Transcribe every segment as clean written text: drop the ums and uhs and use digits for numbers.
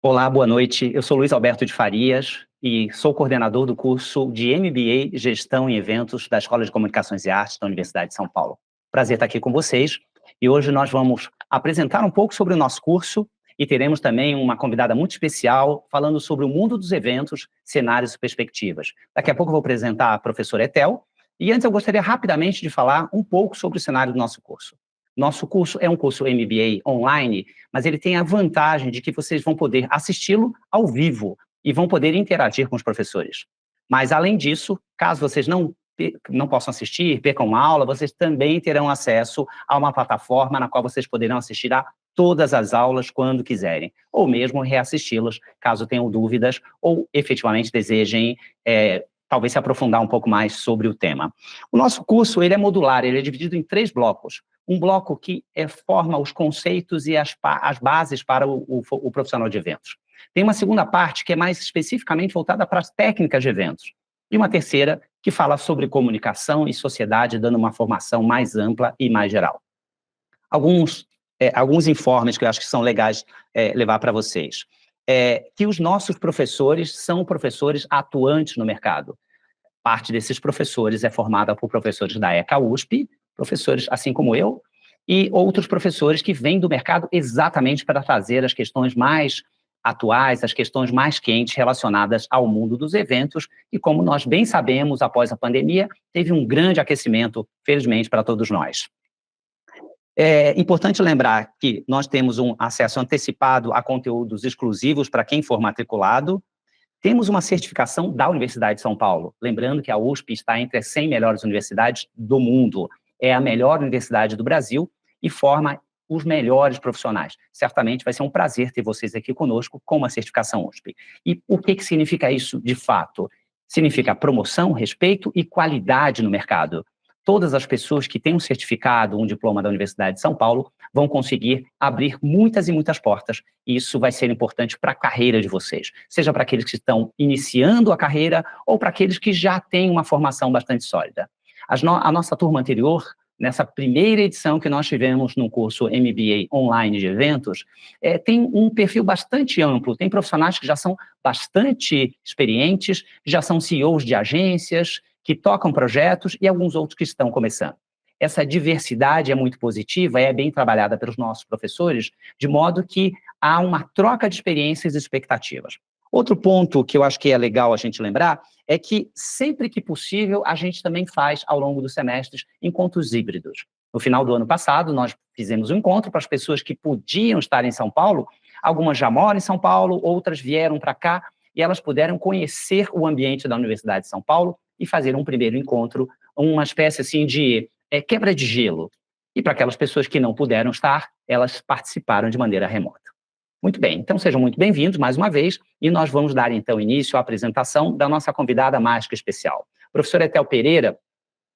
Olá, boa noite. Eu sou Luiz Alberto de Farias e sou coordenador do curso de MBA Gestão em Eventos da Escola de Comunicações e Artes da Universidade de São Paulo. Prazer estar aqui com vocês e hoje nós vamos apresentar um pouco sobre o nosso curso e teremos também uma convidada muito especial falando sobre o mundo dos eventos, cenários e perspectivas. Daqui a pouco eu vou apresentar a professora Etel e antes eu gostaria rapidamente de falar um pouco sobre o cenário do nosso curso. Nosso curso é um curso MBA online, mas ele tem a vantagem de que vocês vão poder assisti-lo ao vivo e vão poder interagir com os professores. Mas, além disso, caso vocês não possam assistir, percam uma aula, vocês também terão acesso a uma plataforma na qual vocês poderão assistir a todas as aulas quando quiserem, ou mesmo reassisti-las, caso tenham dúvidas ou efetivamente desejem talvez se aprofundar um pouco mais sobre o tema. O nosso curso ele é modular, ele é dividido em 3 blocos. Um bloco que forma os conceitos e as bases para o profissional de eventos. Tem uma segunda parte que é mais especificamente voltada para as técnicas de eventos. E uma terceira que fala sobre comunicação e sociedade, dando uma formação mais ampla e mais geral. Alguns informes que eu acho que são legais levar para vocês. Que os nossos professores são professores atuantes no mercado. Parte desses professores é formada por professores da ECA USP, professores assim como eu, e outros professores que vêm do mercado exatamente para trazer as questões mais atuais, as questões mais quentes relacionadas ao mundo dos eventos, e como nós bem sabemos, após a pandemia, teve um grande aquecimento, felizmente, para todos nós. É importante lembrar que nós temos um acesso antecipado a conteúdos exclusivos para quem for matriculado. Temos uma certificação da Universidade de São Paulo, lembrando que a USP está entre as 100 melhores universidades do mundo. É a melhor universidade do Brasil e forma os melhores profissionais. Certamente vai ser um prazer ter vocês aqui conosco com uma certificação USP. E o que significa isso de fato? Significa promoção, respeito e qualidade no mercado. Todas as pessoas que têm um certificado, um diploma da Universidade de São Paulo, vão conseguir abrir muitas e muitas portas, e isso vai ser importante para a carreira de vocês, seja para aqueles que estão iniciando a carreira ou para aqueles que já têm uma formação bastante sólida. A nossa turma anterior, nessa primeira edição que nós tivemos no curso MBA online de eventos, tem um perfil bastante amplo, tem profissionais que já são bastante experientes, já são CEOs de agências, que tocam projetos e alguns outros que estão começando. Essa diversidade é muito positiva, é bem trabalhada pelos nossos professores, de modo que há uma troca de experiências e expectativas. Outro ponto que eu acho que é legal a gente lembrar é que, sempre que possível, a gente também faz, ao longo dos semestres, encontros híbridos. No final do ano passado, nós fizemos um encontro para as pessoas que podiam estar em São Paulo, algumas já moram em São Paulo, outras vieram para cá, e elas puderam conhecer o ambiente da Universidade de São Paulo e fazer um primeiro encontro, uma espécie assim de quebra de gelo. E para aquelas pessoas que não puderam estar, elas participaram de maneira remota. Muito bem, então sejam muito bem-vindos mais uma vez, e nós vamos dar então início à apresentação da nossa convidada mágica especial. A professora Etel Pereira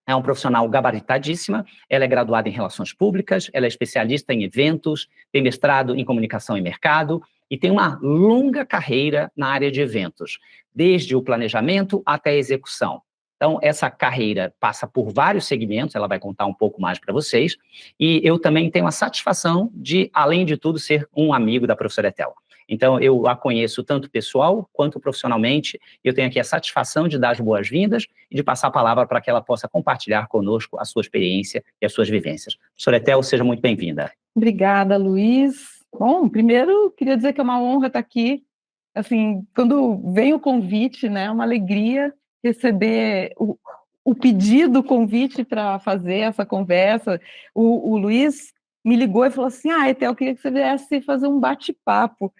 é um profissional gabaritadíssima, ela é graduada em Relações Públicas, ela é especialista em eventos, tem mestrado em Comunicação e Mercado, e tem uma longa carreira na área de eventos, desde o planejamento até a execução. Então, essa carreira passa por vários segmentos, ela vai contar um pouco mais para vocês, e eu também tenho a satisfação de, além de tudo, ser um amigo da professora Etel. Então, eu a conheço tanto pessoal quanto profissionalmente, e eu tenho aqui a satisfação de dar as boas-vindas e de passar a palavra para que ela possa compartilhar conosco a sua experiência e as suas vivências. Professora Etel, seja muito bem-vinda. Obrigada, Luiz. Bom, primeiro, queria dizer que é uma honra estar aqui. Assim, quando vem o convite, né, é uma alegria receber o pedido, o convite para fazer essa conversa. O Luiz me ligou e falou assim, Etel, eu queria que você viesse fazer um bate-papo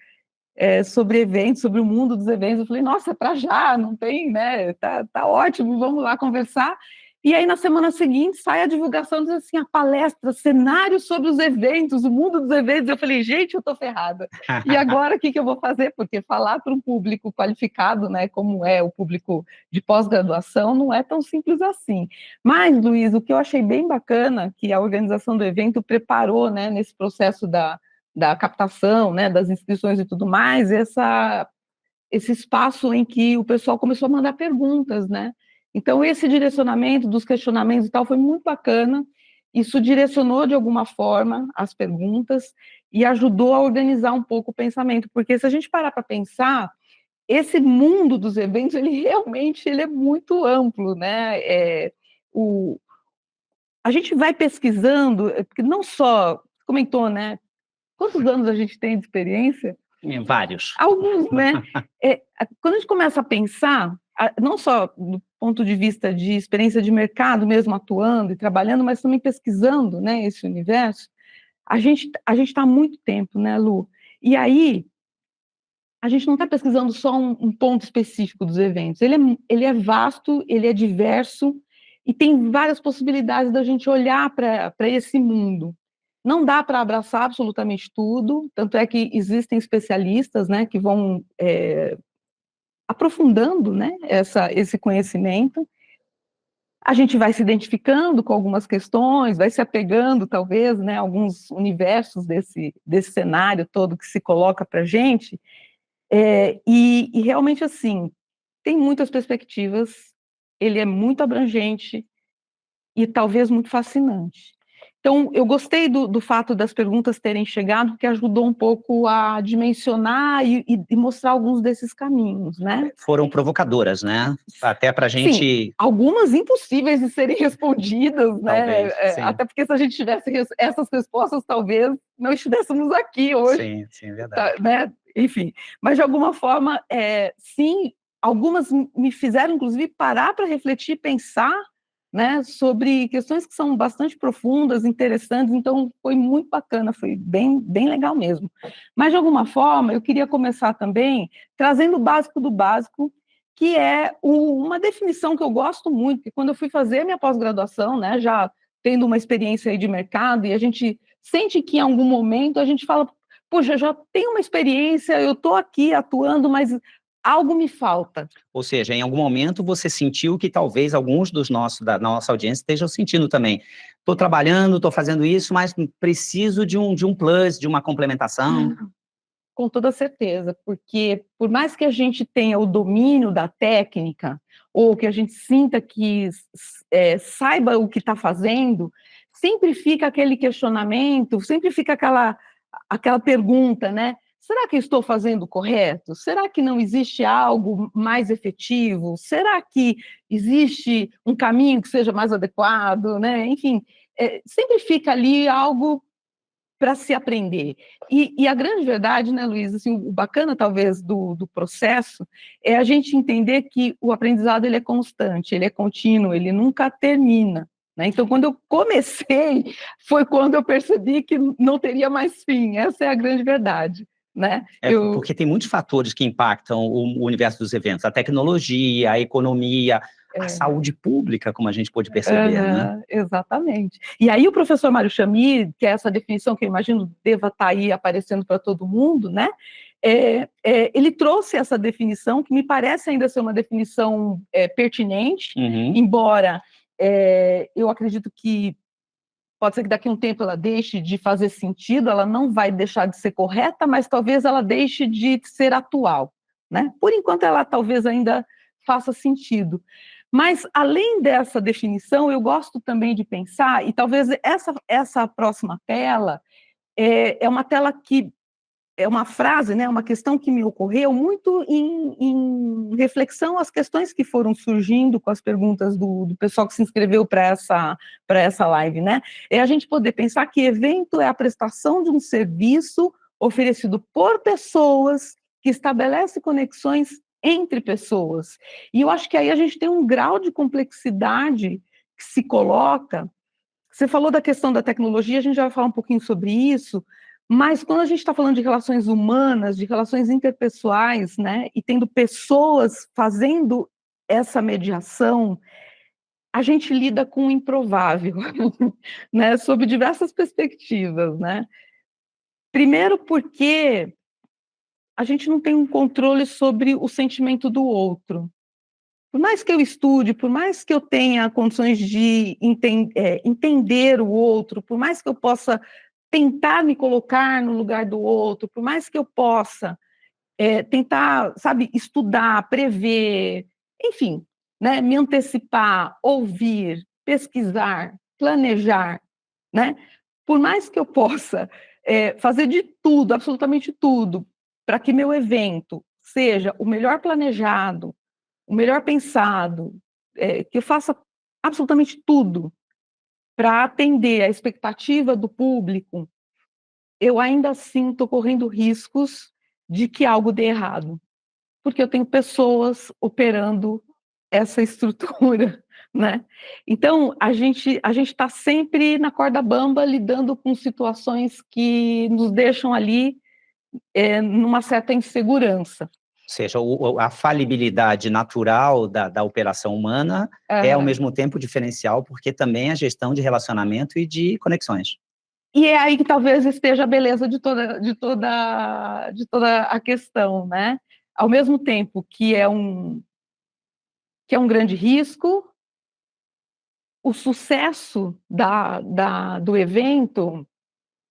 sobre eventos, sobre o mundo dos eventos. Eu falei, nossa, para já, não tem, né, tá ótimo, vamos lá conversar. E aí, na semana seguinte, sai a divulgação, diz assim, a palestra, cenário sobre os eventos, o mundo dos eventos. Eu falei, gente, eu tô ferrada. E agora, o que eu vou fazer? Porque falar para um público qualificado, né, como é o público de pós-graduação, não é tão simples assim. Mas, Luiz, o que eu achei bem bacana, que a organização do evento preparou, né, nesse processo da captação, né, das inscrições e tudo mais, esse espaço em que o pessoal começou a mandar perguntas, né? Então, esse direcionamento dos questionamentos e tal foi muito bacana, isso direcionou de alguma forma as perguntas, e ajudou a organizar um pouco o pensamento, porque se a gente parar para pensar, esse mundo dos eventos, ele realmente ele é muito amplo, né? A gente vai pesquisando, porque não só, comentou, né? Quantos anos a gente tem de experiência? Vários. Alguns, né? Quando a gente começa a pensar, não só do ponto de vista de experiência de mercado, mesmo atuando e trabalhando, mas também pesquisando, né, esse universo, a gente está há muito tempo, né, Lu? E aí, a gente não está pesquisando só um ponto específico dos eventos, ele é vasto, ele é diverso, e tem várias possibilidades da gente olhar para esse mundo. Não dá para abraçar absolutamente tudo, tanto é que existem especialistas, né, que vão aprofundando, né, esse conhecimento. A gente vai se identificando com algumas questões, vai se apegando, talvez, né, a alguns universos desse cenário todo que se coloca para a gente, e realmente, assim, tem muitas perspectivas, ele é muito abrangente e talvez muito fascinante. Então, eu gostei do fato das perguntas terem chegado, porque ajudou um pouco a dimensionar e mostrar alguns desses caminhos, né? Foram provocadoras, né? Até para a gente... Sim, algumas impossíveis de serem respondidas, né? Talvez, Até porque se a gente tivesse essas respostas, talvez não estivéssemos aqui hoje. Sim, é verdade. Tá, né? Enfim, mas de alguma forma, sim, algumas me fizeram, inclusive, parar para refletir, pensar, né, sobre questões que são bastante profundas, interessantes, então foi muito bacana, foi bem, bem legal mesmo. Mas, de alguma forma, eu queria começar também trazendo o básico do básico, que é uma definição que eu gosto muito, que quando eu fui fazer a minha pós-graduação, né, já tendo uma experiência aí de mercado, e a gente sente que em algum momento a gente fala, puxa, já tenho uma experiência, eu estou aqui atuando, mas algo me falta. Ou seja, em algum momento você sentiu que talvez alguns da nossa audiência estejam sentindo também. Estou trabalhando, estou fazendo isso, mas preciso de um plus, de uma complementação. Com toda certeza, porque por mais que a gente tenha o domínio da técnica, ou que a gente sinta que saiba o que está fazendo, sempre fica aquele questionamento, sempre fica aquela pergunta, né? Será que eu estou fazendo correto? Será que não existe algo mais efetivo? Será que existe um caminho que seja mais adequado, né? Enfim, sempre fica ali algo para se aprender. E a grande verdade, né, Luiz, assim, o bacana, talvez, do processo é a gente entender que o aprendizado ele é constante, ele é contínuo, ele nunca termina. Né? Então, quando eu comecei, foi quando eu percebi que não teria mais fim. Essa é a grande verdade. Né? Porque tem muitos fatores que impactam o universo dos eventos, a tecnologia, a economia, a saúde pública, como a gente pôde perceber, né? Exatamente. E aí o professor Mário Chamie, que é essa definição que eu imagino deva estar aí aparecendo para todo mundo, né? Ele trouxe essa definição, que me parece ainda ser uma definição pertinente, embora eu acredito que pode ser que daqui a um tempo ela deixe de fazer sentido, ela não vai deixar de ser correta, mas talvez ela deixe de ser atual, né? Por enquanto ela talvez ainda faça sentido. Mas, além dessa definição, eu gosto também de pensar, e talvez essa próxima tela é uma tela que é uma frase, né, uma questão que me ocorreu muito em reflexão às questões que foram surgindo com as perguntas do pessoal que se inscreveu para essa live, né? É a gente poder pensar que evento é a prestação de um serviço oferecido por pessoas que estabelece conexões entre pessoas. E eu acho que aí a gente tem um grau de complexidade que se coloca. Você falou da questão da tecnologia, a gente já vai falar um pouquinho sobre isso, mas quando a gente está falando de relações humanas, de relações interpessoais, né, e tendo pessoas fazendo essa mediação, a gente lida com o improvável, né, sob diversas perspectivas, né. Primeiro porque a gente não tem um controle sobre o sentimento do outro. Por mais que eu estude, por mais que eu tenha condições de entender o outro, por mais que eu possa tentar me colocar no lugar do outro, por mais que eu possa tentar, sabe, estudar, prever, enfim, né, me antecipar, ouvir, pesquisar, planejar, né? Por mais que eu possa fazer de tudo, absolutamente tudo, para que meu evento seja o melhor planejado, o melhor pensado, que eu faça absolutamente tudo para atender a expectativa do público, eu ainda assim estou correndo riscos de que algo dê errado, porque eu tenho pessoas operando essa estrutura, né? Então, a gente está sempre na corda bamba, lidando com situações que nos deixam ali numa certa insegurança. Ou seja, a falibilidade natural da operação humana é, ao mesmo tempo, diferencial, porque também é gestão de relacionamento e de conexões. E é aí que talvez esteja a beleza de toda a questão, né? Ao mesmo tempo que é um grande risco, o sucesso do evento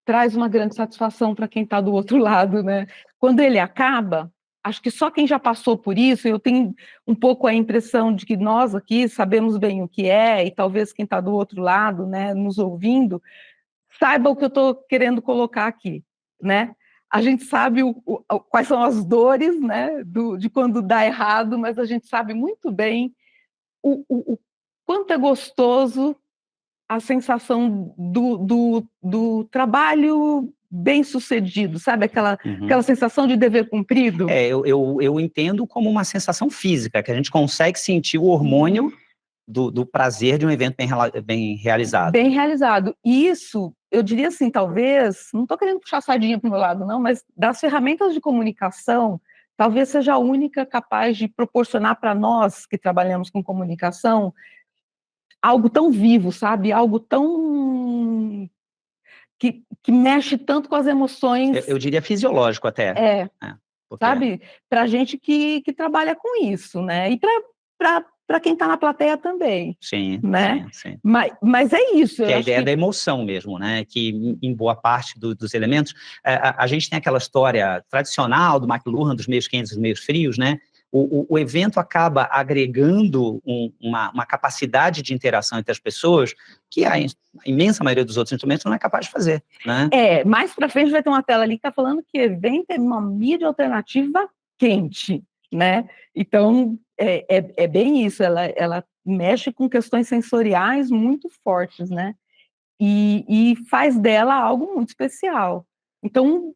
traz uma grande satisfação para quem está do outro lado, né? Quando ele acaba, acho que só quem já passou por isso, eu tenho um pouco a impressão de que nós aqui sabemos bem o que é, e talvez quem está do outro lado, né, nos ouvindo, saiba o que eu estou querendo colocar aqui, né? A gente sabe quais são as dores, né, de quando dá errado, mas a gente sabe muito bem o quanto é gostoso a sensação do trabalho bem sucedido, sabe? Aquela sensação de dever cumprido. Eu entendo como uma sensação física, que a gente consegue sentir o hormônio do prazer de um evento bem realizado. Bem realizado. E isso, eu diria assim, talvez, não estou querendo puxar a sardinha para o meu lado, não, mas das ferramentas de comunicação, talvez seja a única capaz de proporcionar para nós que trabalhamos com comunicação algo tão vivo, sabe? Algo tão que mexe tanto com as emoções. Eu diria fisiológico até. Porque... sabe? Para gente que trabalha com isso, né? E para quem está na plateia também. Sim, né? sim. Mas é isso. Que é a ideia da emoção mesmo, né? Que em boa parte dos elementos, a gente tem aquela história tradicional do McLuhan, dos meios quentes e dos meios frios, né? O evento acaba agregando uma capacidade de interação entre as pessoas que a imensa maioria dos outros instrumentos não é capaz de fazer, né? Mais para frente vai ter uma tela ali que está falando que evento é uma mídia alternativa quente, né? Então, é bem isso, ela mexe com questões sensoriais muito fortes, né? E faz dela algo muito especial. Então,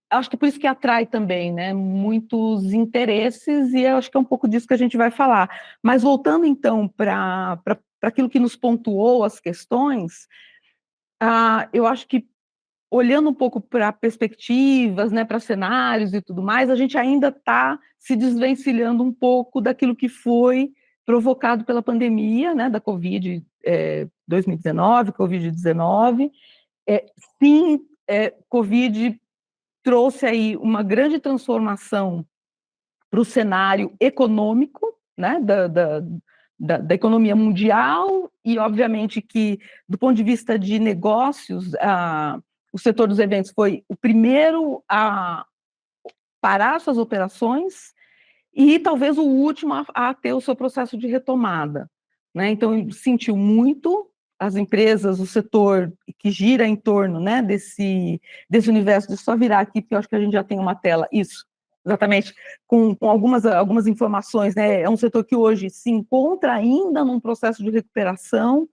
acho que por isso que atrai também, né, muitos interesses, e eu acho que é um pouco disso que a gente vai falar. Mas voltando, então, para aquilo que nos pontuou as questões, eu acho que, olhando um pouco para perspectivas, né, para cenários e tudo mais, a gente ainda está se desvencilhando um pouco daquilo que foi provocado pela pandemia, né, da Covid 2019, Covid-19. Sim, Covid trouxe aí uma grande transformação para o cenário econômico, né, da economia mundial, e obviamente que, do ponto de vista de negócios, o setor dos eventos foi o primeiro a parar suas operações e talvez o último a ter o seu processo de retomada, né? Então, sentiu muito as empresas, o setor que gira em torno, né, desse universo. De só virar aqui, porque eu acho que a gente já tem uma tela, isso, exatamente, com algumas informações, né? É um setor que hoje se encontra ainda num processo de recuperação,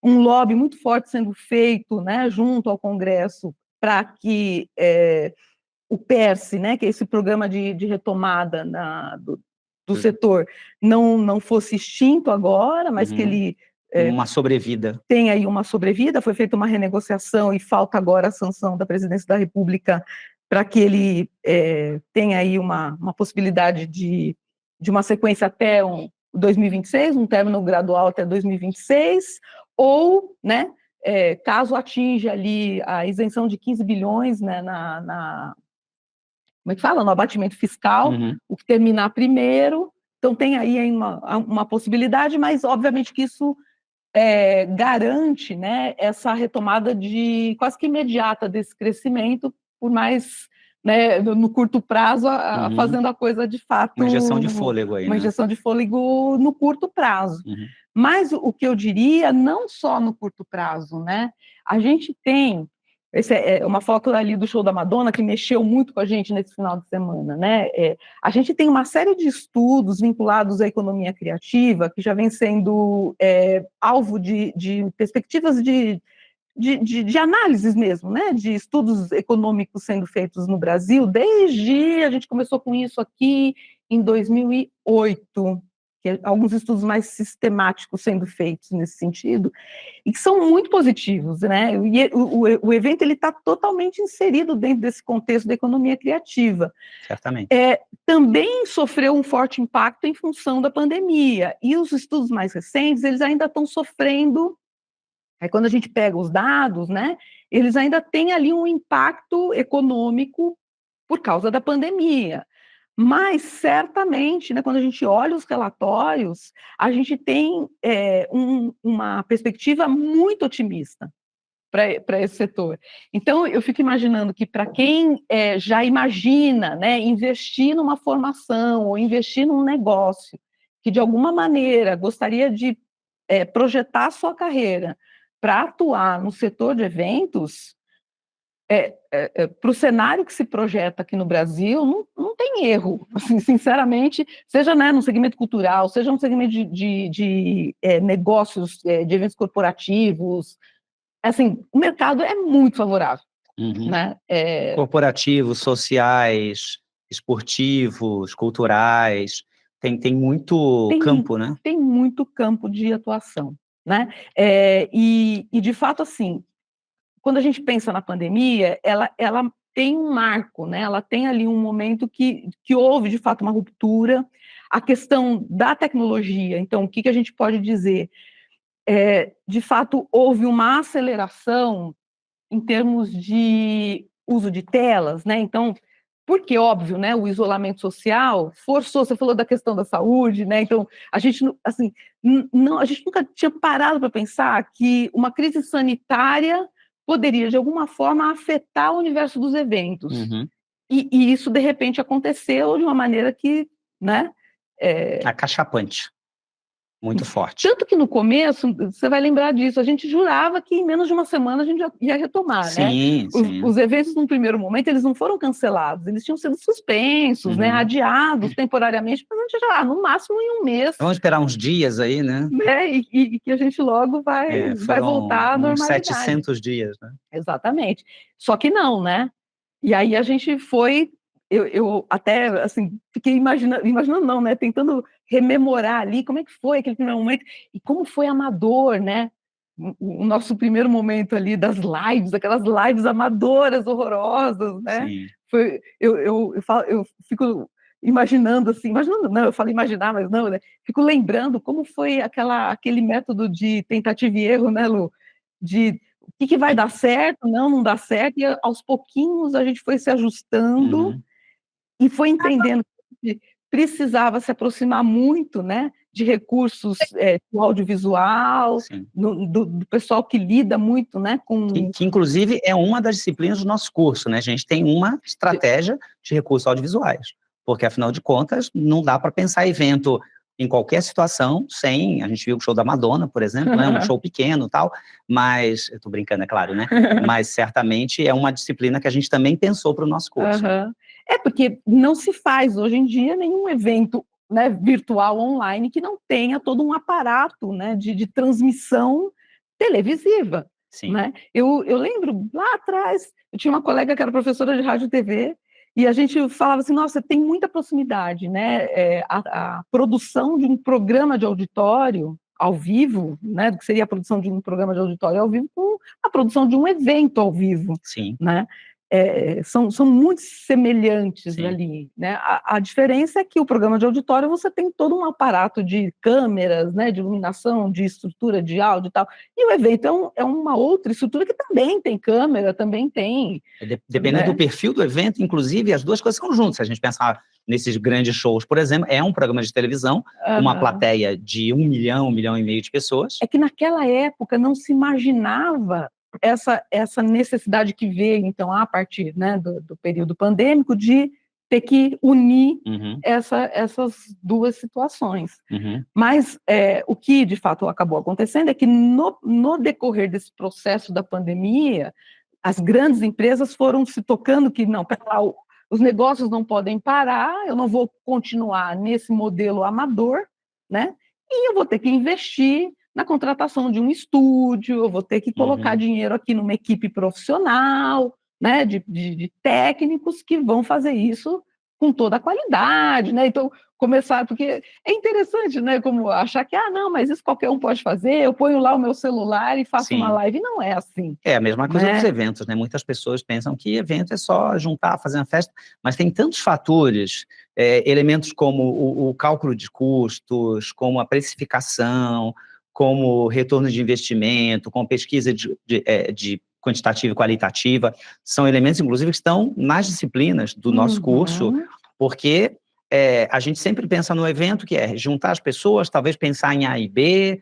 um lobby muito forte sendo feito, né, junto ao Congresso, para que o PERSE, né, que é esse programa de retomada do setor, não fosse extinto agora, mas que ele uma sobrevida. Tem aí uma sobrevida, foi feita uma renegociação e falta agora a sanção da Presidência da República para que ele tenha aí uma possibilidade de uma sequência até 2026, um término gradual até 2026, ou, né, caso atinja ali a isenção de 15 bilhões, né, como é que fala? No abatimento fiscal, o que terminar primeiro. Então, tem aí uma possibilidade, mas, obviamente, que isso garante, né, essa retomada de quase que imediata desse crescimento, por mais, né, no curto prazo, fazendo a coisa de fato... Uma injeção de fôlego aí, uma injeção de fôlego no curto prazo. Mas o que eu diria, não só no curto prazo, né? A gente tem Essa é uma foto ali do show da Madonna que mexeu muito com a gente nesse final de semana, né? A gente tem uma série de estudos vinculados à economia criativa que já vem sendo alvo de perspectivas de análises mesmo, né? De estudos econômicos sendo feitos no Brasil, desde a gente começou com isso aqui em 2008, que alguns estudos mais sistemáticos sendo feitos nesse sentido, e que são muito positivos, né? E o evento ele está totalmente inserido dentro desse contexto da economia criativa. Certamente. Também sofreu um forte impacto em função da pandemia, e os estudos mais recentes, eles ainda estão sofrendo. Aí quando a gente pega os dados, né, eles ainda têm ali um impacto econômico por causa da pandemia. Mas, certamente, né, quando a gente olha os relatórios, a gente tem uma perspectiva muito otimista para esse setor. Então, eu fico imaginando que para quem já imagina, né, investir numa formação ou investir num negócio, que de alguma maneira gostaria de projetar a sua carreira para atuar no setor de eventos, para o cenário que se projeta aqui no Brasil, não tem erro, assim, sinceramente, seja, né, no segmento cultural, seja no segmento de negócios, de eventos corporativos, assim, o mercado é muito favorável. Uhum. Né? Corporativos, sociais, esportivos, culturais, tem muito campo, né? Tem muito campo de atuação, né? E de fato, assim, quando a gente pensa na pandemia, ela tem um marco, né? Ela tem ali um momento que houve, de fato, uma ruptura. A questão da tecnologia, então, o que a gente pode dizer? De fato, houve uma aceleração em termos de uso de telas, né? Então, porque, óbvio, né, o isolamento social forçou, você falou da questão da saúde, né? Então, a gente, assim, a gente nunca tinha parado para pensar que uma crise sanitária poderia, de alguma forma, afetar o universo dos eventos. Uhum. E isso, de repente, aconteceu de uma maneira que, né? Acachapante. Muito forte. Tanto que no começo, você vai lembrar disso, a gente jurava que em menos de uma semana a gente já ia retomar, sim, né? Sim. Os eventos, num primeiro momento, eles não foram cancelados, eles tinham sido suspensos, né? Adiados temporariamente, mas a gente já, no máximo em um mês. Vamos esperar uns dias aí, né? E que a gente logo vai voltar à normalidade. 700 dias, né? Exatamente. Só que não, né? E aí a gente foi... Eu até, assim, fiquei imaginando não, né, tentando rememorar ali como é que foi aquele primeiro momento, e como foi amador, né, o nosso primeiro momento ali das lives, aquelas lives amadoras, horrorosas, né, Sim. foi, eu fico imaginando, assim, não, eu falo imaginar, mas não, né, fico lembrando como foi aquele método de tentativa e erro, né, Lu, de o que vai dar certo, não dá certo, e aos pouquinhos a gente foi se ajustando, e foi entendendo que precisava se aproximar muito, né, de recursos do audiovisual, do pessoal que lida muito, né, com... Que inclusive, é uma das disciplinas do nosso curso, né? A gente tem uma estratégia de recursos audiovisuais, porque, afinal de contas, não dá para pensar evento em qualquer situação sem... A gente viu o show da Madonna, por exemplo, né? Um show pequeno e tal, mas... Eu estou brincando, é claro, né? Mas, certamente, é uma disciplina que a gente também pensou para o nosso curso. Porque não se faz, hoje em dia, nenhum evento, né, virtual, online, que não tenha todo um aparato, né, de transmissão televisiva. Sim. Né? Eu lembro, lá atrás, eu tinha uma colega que era professora de rádio e TV, e a gente falava assim, nossa, tem muita proximidade, né? A produção de um programa de auditório ao vivo, né, que seria a produção de um programa de auditório ao vivo, com a produção de um evento ao vivo. Sim. Né? São muito semelhantes ali, né? A diferença é que o programa de auditório você tem todo um aparato de câmeras, né, de iluminação, de estrutura de áudio e tal, e o evento é uma outra estrutura que também tem câmera, também tem... Dependendo do perfil do evento, inclusive, as duas coisas são juntas. Se a gente pensar nesses grandes shows, por exemplo, é um programa de televisão, uma plateia de 1 milhão, 1,5 milhão de pessoas. É que naquela época não se imaginava essa necessidade que veio, então, a partir, né, do período pandêmico, de ter que unir essas duas situações. Mas o que, de fato, acabou acontecendo é que, no decorrer desse processo da pandemia, as grandes empresas foram se tocando que não, os negócios não podem parar, eu não vou continuar nesse modelo amador, né? E eu vou ter que investir na contratação de um estúdio, eu vou ter que colocar dinheiro aqui numa equipe profissional, né, de técnicos que vão fazer isso com toda a qualidade, né? Então, começar, porque é interessante, né, como achar que, não, mas isso qualquer um pode fazer, eu ponho lá o meu celular e faço uma live, não é assim. É a mesma coisa né? dos eventos, né? Muitas pessoas pensam que evento é só juntar, fazer uma festa, mas tem tantos fatores, elementos como o cálculo de custos, como a precificação, como retorno de investimento, como pesquisa de quantitativa e qualitativa, são elementos, inclusive, que estão nas disciplinas do nosso curso, porque a gente sempre pensa no evento, que é juntar as pessoas, talvez pensar em A e B,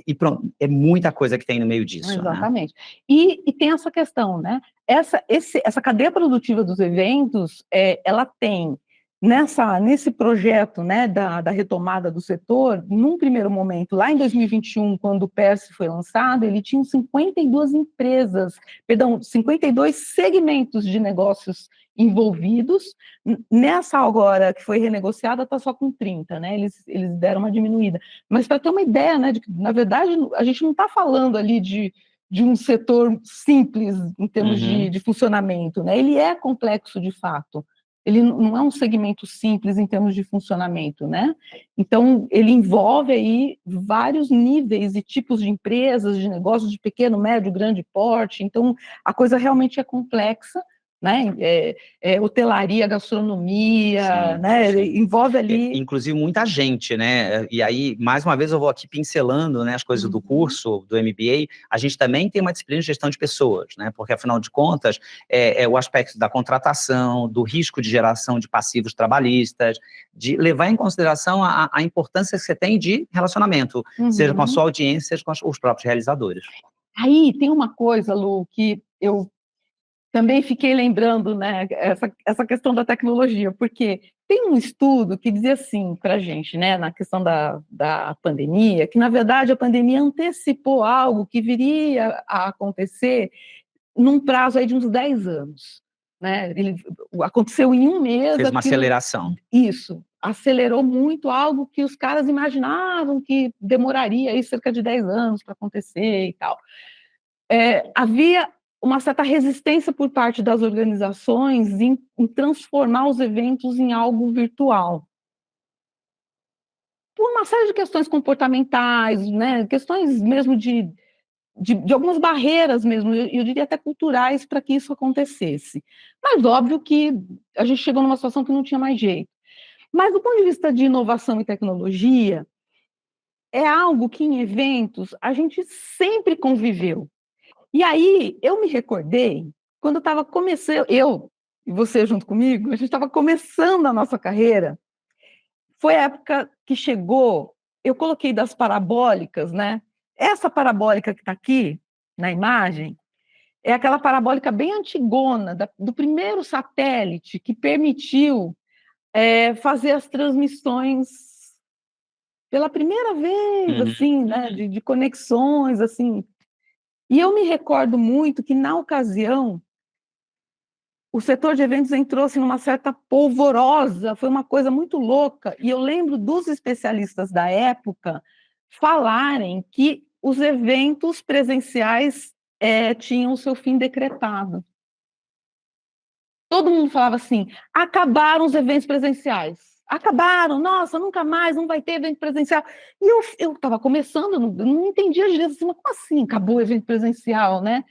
e pronto, é muita coisa que tem no meio disso. Exatamente. Né? E tem essa questão, né? Essa cadeia produtiva dos eventos, ela tem, nesse projeto, né, da retomada do setor, num primeiro momento, lá em 2021, quando o PERSE foi lançado, ele tinha 52 empresas, 52 segmentos de negócios envolvidos. Nessa agora, que foi renegociada, está só com 30, né? Eles deram uma diminuída. Mas para ter uma ideia, né, de que, na verdade, a gente não está falando ali de um setor simples em termos de funcionamento, né? Ele é complexo de fato. Ele não é um segmento simples em termos de funcionamento, né? Então, ele envolve aí vários níveis e tipos de empresas, de negócios de pequeno, médio, grande porte. Então, a coisa realmente é complexa, né? Hotelaria, gastronomia, sim, né? Sim. Envolve ali... Inclusive muita gente, né? E aí, mais uma vez, eu vou aqui pincelando, né, as coisas do curso, do MBA. A gente também tem uma disciplina de gestão de pessoas, né? Porque, afinal de contas, é o aspecto da contratação, do risco de geração de passivos trabalhistas, de levar em consideração a importância que você tem de relacionamento, seja com a sua audiência, seja com os próprios realizadores. Aí tem uma coisa, Lu, que eu também fiquei lembrando, né, essa questão da tecnologia, porque tem um estudo que dizia assim para a gente, né, na questão da pandemia, que, na verdade, a pandemia antecipou algo que viria a acontecer num prazo aí de uns 10 anos. Né? Aconteceu em um mês. Fez uma aceleração. Isso, acelerou muito algo que os caras imaginavam que demoraria aí cerca de 10 anos para acontecer e tal. Havia uma certa resistência por parte das organizações em transformar os eventos em algo virtual. Por uma série de questões comportamentais, né, questões mesmo de algumas barreiras mesmo, eu diria até culturais, para que isso acontecesse. Mas óbvio que a gente chegou numa situação que não tinha mais jeito. Mas do ponto de vista de inovação e tecnologia, é algo que em eventos a gente sempre conviveu. E aí, eu me recordei, quando eu estava começando, eu e você junto comigo, a gente estava começando a nossa carreira, foi a época que chegou, eu coloquei das parabólicas, né? Essa parabólica que está aqui, na imagem, é aquela parabólica bem antigona, do primeiro satélite que permitiu fazer as transmissões pela primeira vez, assim, né? De conexões, assim. E eu me recordo muito que, na ocasião, o setor de eventos entrou assim, numa certa polvorosa, foi uma coisa muito louca, e eu lembro dos especialistas da época falarem que os eventos presenciais tinham o seu fim decretado. Todo mundo falava assim, acabaram os eventos presenciais. Acabaram, nossa, nunca mais, não vai ter evento presencial. E eu estava começando, não entendia direito, assim, mas como assim acabou o evento presencial, né?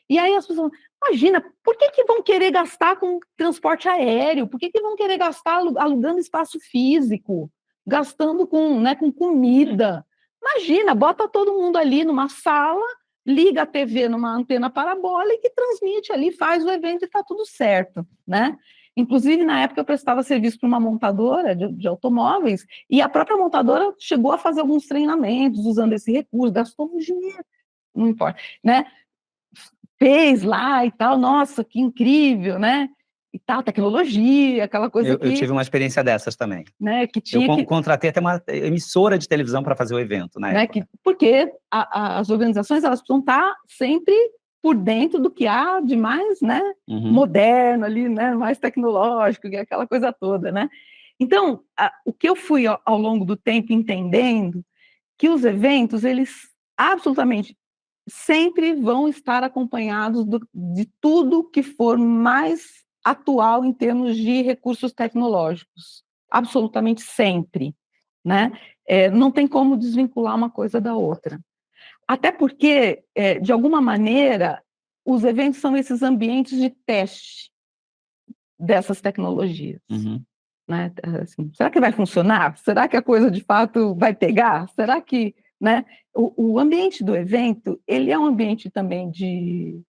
E aí as pessoas, imagina, por que vão querer gastar com transporte aéreo? Por que vão querer gastar alugando espaço físico? Gastando com comida? Imagina, bota todo mundo ali numa sala, liga a TV numa antena parabólica e transmite ali, faz o evento e está tudo certo, né? Inclusive, na época, eu prestava serviço para uma montadora de automóveis, e a própria montadora chegou a fazer alguns treinamentos usando esse recurso, gastou um dinheiro, não importa, né? Fez lá e tal, nossa, que incrível, né? E tal, tecnologia, aquela coisa eu tive uma experiência dessas também. Né, que tinha eu contratei até uma emissora de televisão para fazer o evento, na época. Porque as organizações, elas precisam estar sempre por dentro do que há de mais, né, moderno ali, né, mais tecnológico, que é aquela coisa toda, né? Então, o que eu fui ao longo do tempo entendendo que os eventos, eles absolutamente sempre vão estar acompanhados de tudo que for mais atual em termos de recursos tecnológicos, absolutamente sempre, né? Não tem como desvincular uma coisa da outra. Até porque, de alguma maneira, os eventos são esses ambientes de teste dessas tecnologias. Né? Assim, será que vai funcionar? Será que a coisa de fato vai pegar? Será que, né? O ambiente do evento, ele é um ambiente também de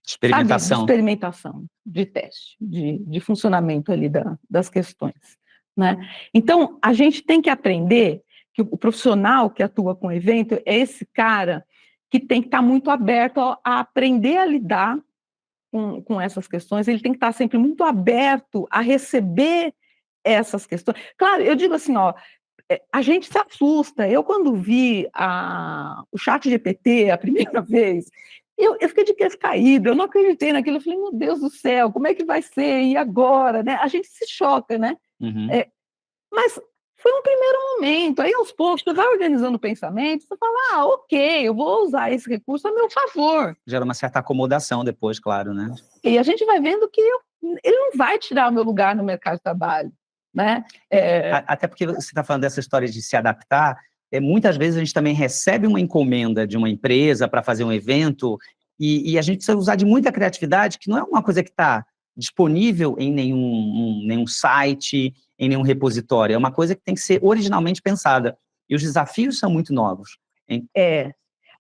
experimentação, sabe, de experimentação, de teste, de funcionamento ali das questões, né? Então, a gente tem que aprender que o profissional que atua com o evento é esse cara que tem que estar muito aberto a aprender a lidar com essas questões, ele tem que estar sempre muito aberto a receber essas questões. Claro, eu digo assim, ó, a gente se assusta. Eu, quando vi o ChatGPT a primeira vez, eu fiquei de queixo caído, eu não acreditei naquilo. Eu falei, meu Deus do céu, como é que vai ser? E agora? Né? A gente se choca, né? Mas foi um primeiro momento. Aí, aos poucos, você vai organizando o pensamento, você fala, ok, eu vou usar esse recurso a meu favor. Gera uma certa acomodação depois, claro, né? E a gente vai vendo que ele não vai tirar o meu lugar no mercado de trabalho. Né? Até porque você está falando dessa história de se adaptar, muitas vezes a gente também recebe uma encomenda de uma empresa para fazer um evento e a gente precisa usar de muita criatividade, que não é uma coisa que está disponível em nenhum site, em nenhum repositório, é uma coisa que tem que ser originalmente pensada. E os desafios são muito novos.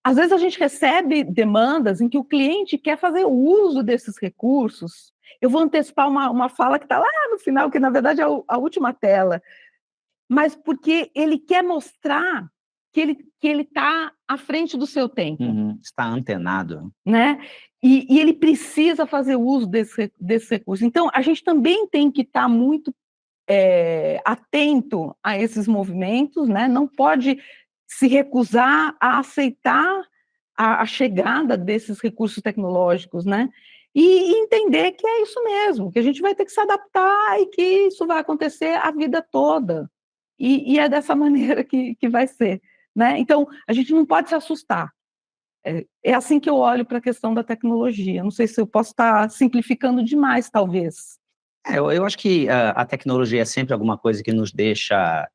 Às vezes a gente recebe demandas em que o cliente quer fazer uso desses recursos. Eu vou antecipar uma fala que está lá no final, que na verdade é a última tela, mas porque ele quer mostrar que ele está à frente do seu tempo. Está antenado. Né? E ele precisa fazer uso desse recurso. Então, a gente também tem que estar muito atento a esses movimentos, né? Não pode se recusar a aceitar a chegada desses recursos tecnológicos, né? E entender que é isso mesmo, que a gente vai ter que se adaptar e que isso vai acontecer a vida toda. E é dessa maneira que vai ser, né? Então, a gente não pode se assustar. É assim que eu olho para a questão da tecnologia. Não sei se eu posso estar simplificando demais, talvez. Eu acho que a tecnologia é sempre alguma coisa que nos deixa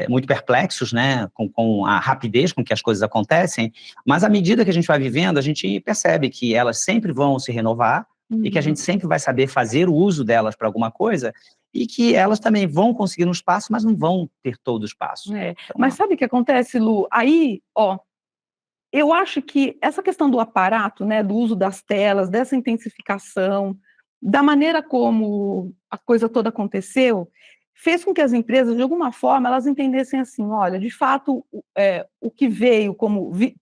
muito perplexos, né, com a rapidez com que as coisas acontecem, mas à medida que a gente vai vivendo, a gente percebe que elas sempre vão se renovar e que a gente sempre vai saber fazer o uso delas para alguma coisa e que elas também vão conseguir um espaço, mas não vão ter todo o espaço. Então, mas sabe o que acontece, Lu? Aí, eu acho que essa questão do aparato, né, do uso das telas, dessa intensificação, da maneira como a coisa toda aconteceu, fez com que as empresas, de alguma forma, elas entendessem assim, olha, de fato, o que veio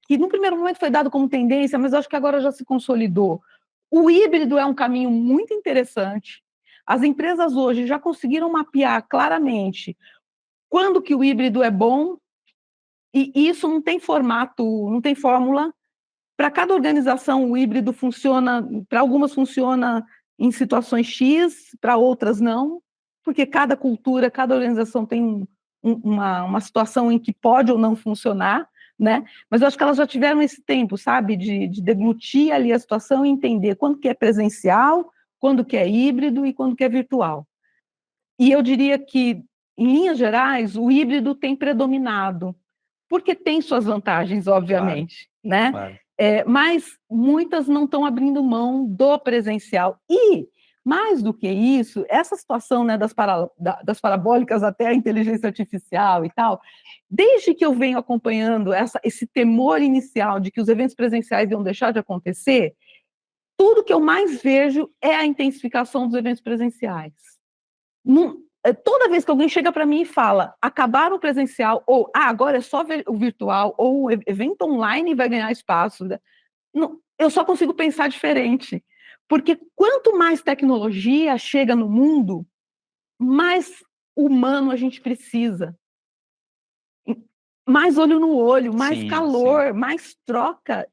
que no primeiro momento foi dado como tendência, mas acho que agora já se consolidou. O híbrido é um caminho muito interessante. As empresas hoje já conseguiram mapear claramente quando que o híbrido é bom, e isso não tem formato, não tem fórmula. Para cada organização, o híbrido funciona, para algumas funciona em situações X, para outras não, porque cada cultura, cada organização tem uma situação em que pode ou não funcionar, né? Mas eu acho que elas já tiveram esse tempo, sabe, de deglutir ali a situação e entender quando que é presencial, quando que é híbrido e quando que é virtual. E eu diria que, em linhas gerais, o híbrido tem predominado, porque tem suas vantagens, obviamente, né? Claro. Mas muitas não estão abrindo mão do presencial. E, mais do que isso, essa situação, né, das parabólicas até a inteligência artificial e tal, desde que eu venho acompanhando esse temor inicial de que os eventos presenciais iam deixar de acontecer, tudo que eu mais vejo é a intensificação dos eventos presenciais. Toda vez que alguém chega para mim e fala acabaram o presencial, ou agora é só o virtual, ou o evento online vai ganhar espaço, eu só consigo pensar diferente. Porque quanto mais tecnologia chega no mundo, mais humano a gente precisa. mais olho no olho, mais Sim, calor, sim. mais troca,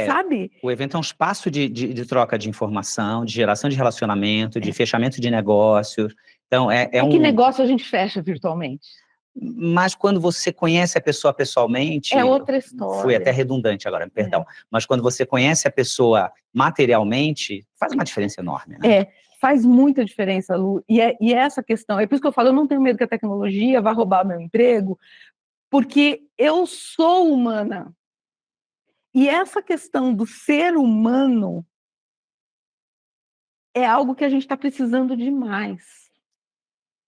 sabe? O evento é um espaço de troca de informação, de geração de relacionamento, de fechamento de negócios. Então, Que negócio a gente fecha virtualmente? Mas quando você conhece a pessoa pessoalmente... É outra Fui até história. redundante agora, perdão. Mas quando você conhece a pessoa materialmente, faz uma diferença enorme, né? Faz muita diferença, Lu. E é essa questão. É por isso que eu falo, eu não tenho medo que a tecnologia vá roubar meu emprego, porque eu sou humana. E essa questão do ser humano é algo que a gente está precisando demais.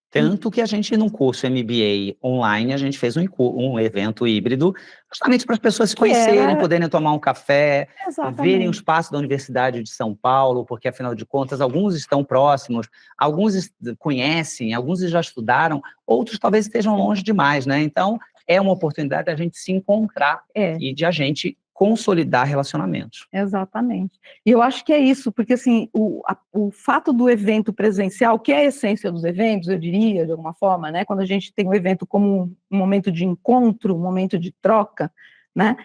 Tanto que a gente, num curso MBA online, a gente fez um evento híbrido, justamente para as pessoas se conhecerem, poderem tomar um café, verem o espaço da Universidade de São Paulo, porque, afinal de contas, alguns estão próximos, alguns conhecem, alguns já estudaram, outros talvez estejam longe demais, né? Então, é uma oportunidade da gente se encontrar e de a gente consolidar relacionamentos. Exatamente. E eu acho que é isso, porque assim, o fato do evento presencial, que é a essência dos eventos, eu diria, de alguma forma, né, quando a gente tem o evento como um momento de encontro, um momento de troca, né,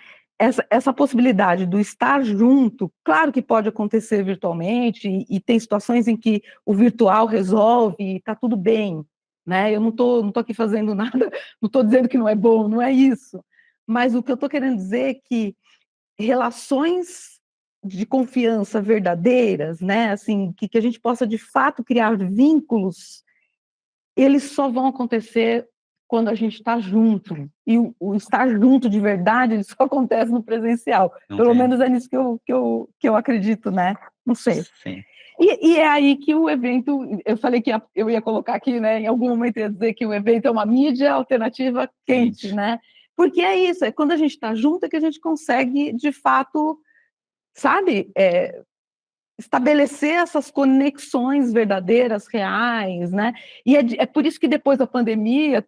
essa possibilidade do estar junto, claro que pode acontecer virtualmente, e tem situações em que o virtual resolve e está tudo bem, né, eu não tô aqui fazendo nada, não estou dizendo que não é bom, não é isso, mas o que eu estou querendo dizer é que relações de confiança verdadeiras, né, assim, que a gente possa de fato criar vínculos, eles só vão acontecer quando a gente está junto, e o estar junto de verdade, ele só acontece no presencial, pelo menos é nisso que eu acredito, né, não sei. Sim. E é aí que o evento, eu falei que eu ia colocar aqui, né, em algum momento ia dizer que o evento é uma mídia alternativa quente, né, porque é isso, é quando a gente está junto é que a gente consegue, de fato, sabe, estabelecer essas conexões verdadeiras, reais, né, e é por isso que depois da pandemia,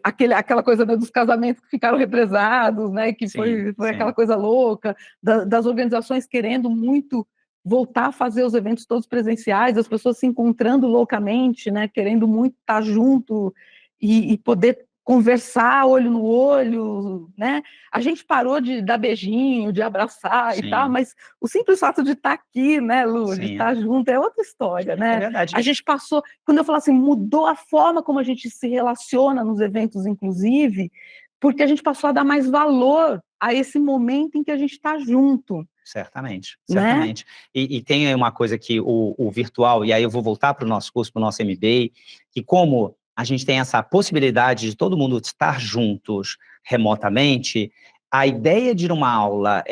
aquela coisa, né, dos casamentos que ficaram represados, né, que foi aquela coisa louca, das organizações querendo muito voltar a fazer os eventos todos presenciais, as pessoas se encontrando loucamente, né, querendo muito estar junto e poder conversar olho no olho, né? A gente parou de dar beijinho, de abraçar e tal, mas o simples fato de estar aqui, né, Lu, de estar junto é outra história, né? É verdade. A gente passou, quando eu falo assim, mudou a forma como a gente se relaciona nos eventos, inclusive, porque a gente passou a dar mais valor a esse momento em que a gente está junto. Certamente, Né? certamente. E tem uma coisa que o virtual, e aí eu vou voltar para o nosso curso, para o nosso MBA, que como a gente tem essa possibilidade de todo mundo estar juntos remotamente, a ideia de uma aula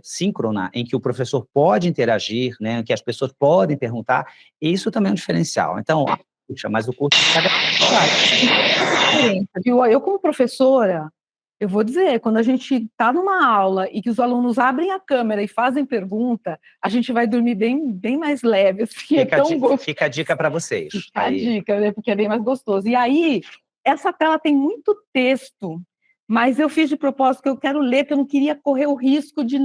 síncrona, em que o professor pode interagir, né, que as pessoas podem perguntar, isso também é um diferencial. Então, puxa, mas o curso... Eu, como professora, eu vou dizer, quando a gente está numa aula e que os alunos abrem a câmera e fazem pergunta, a gente vai dormir bem mais leve. Assim, fica a dica para vocês. Fica a dica, né, porque é bem mais gostoso. E aí, essa tela tem muito texto, mas eu fiz de propósito que eu quero ler, porque eu não queria correr o risco de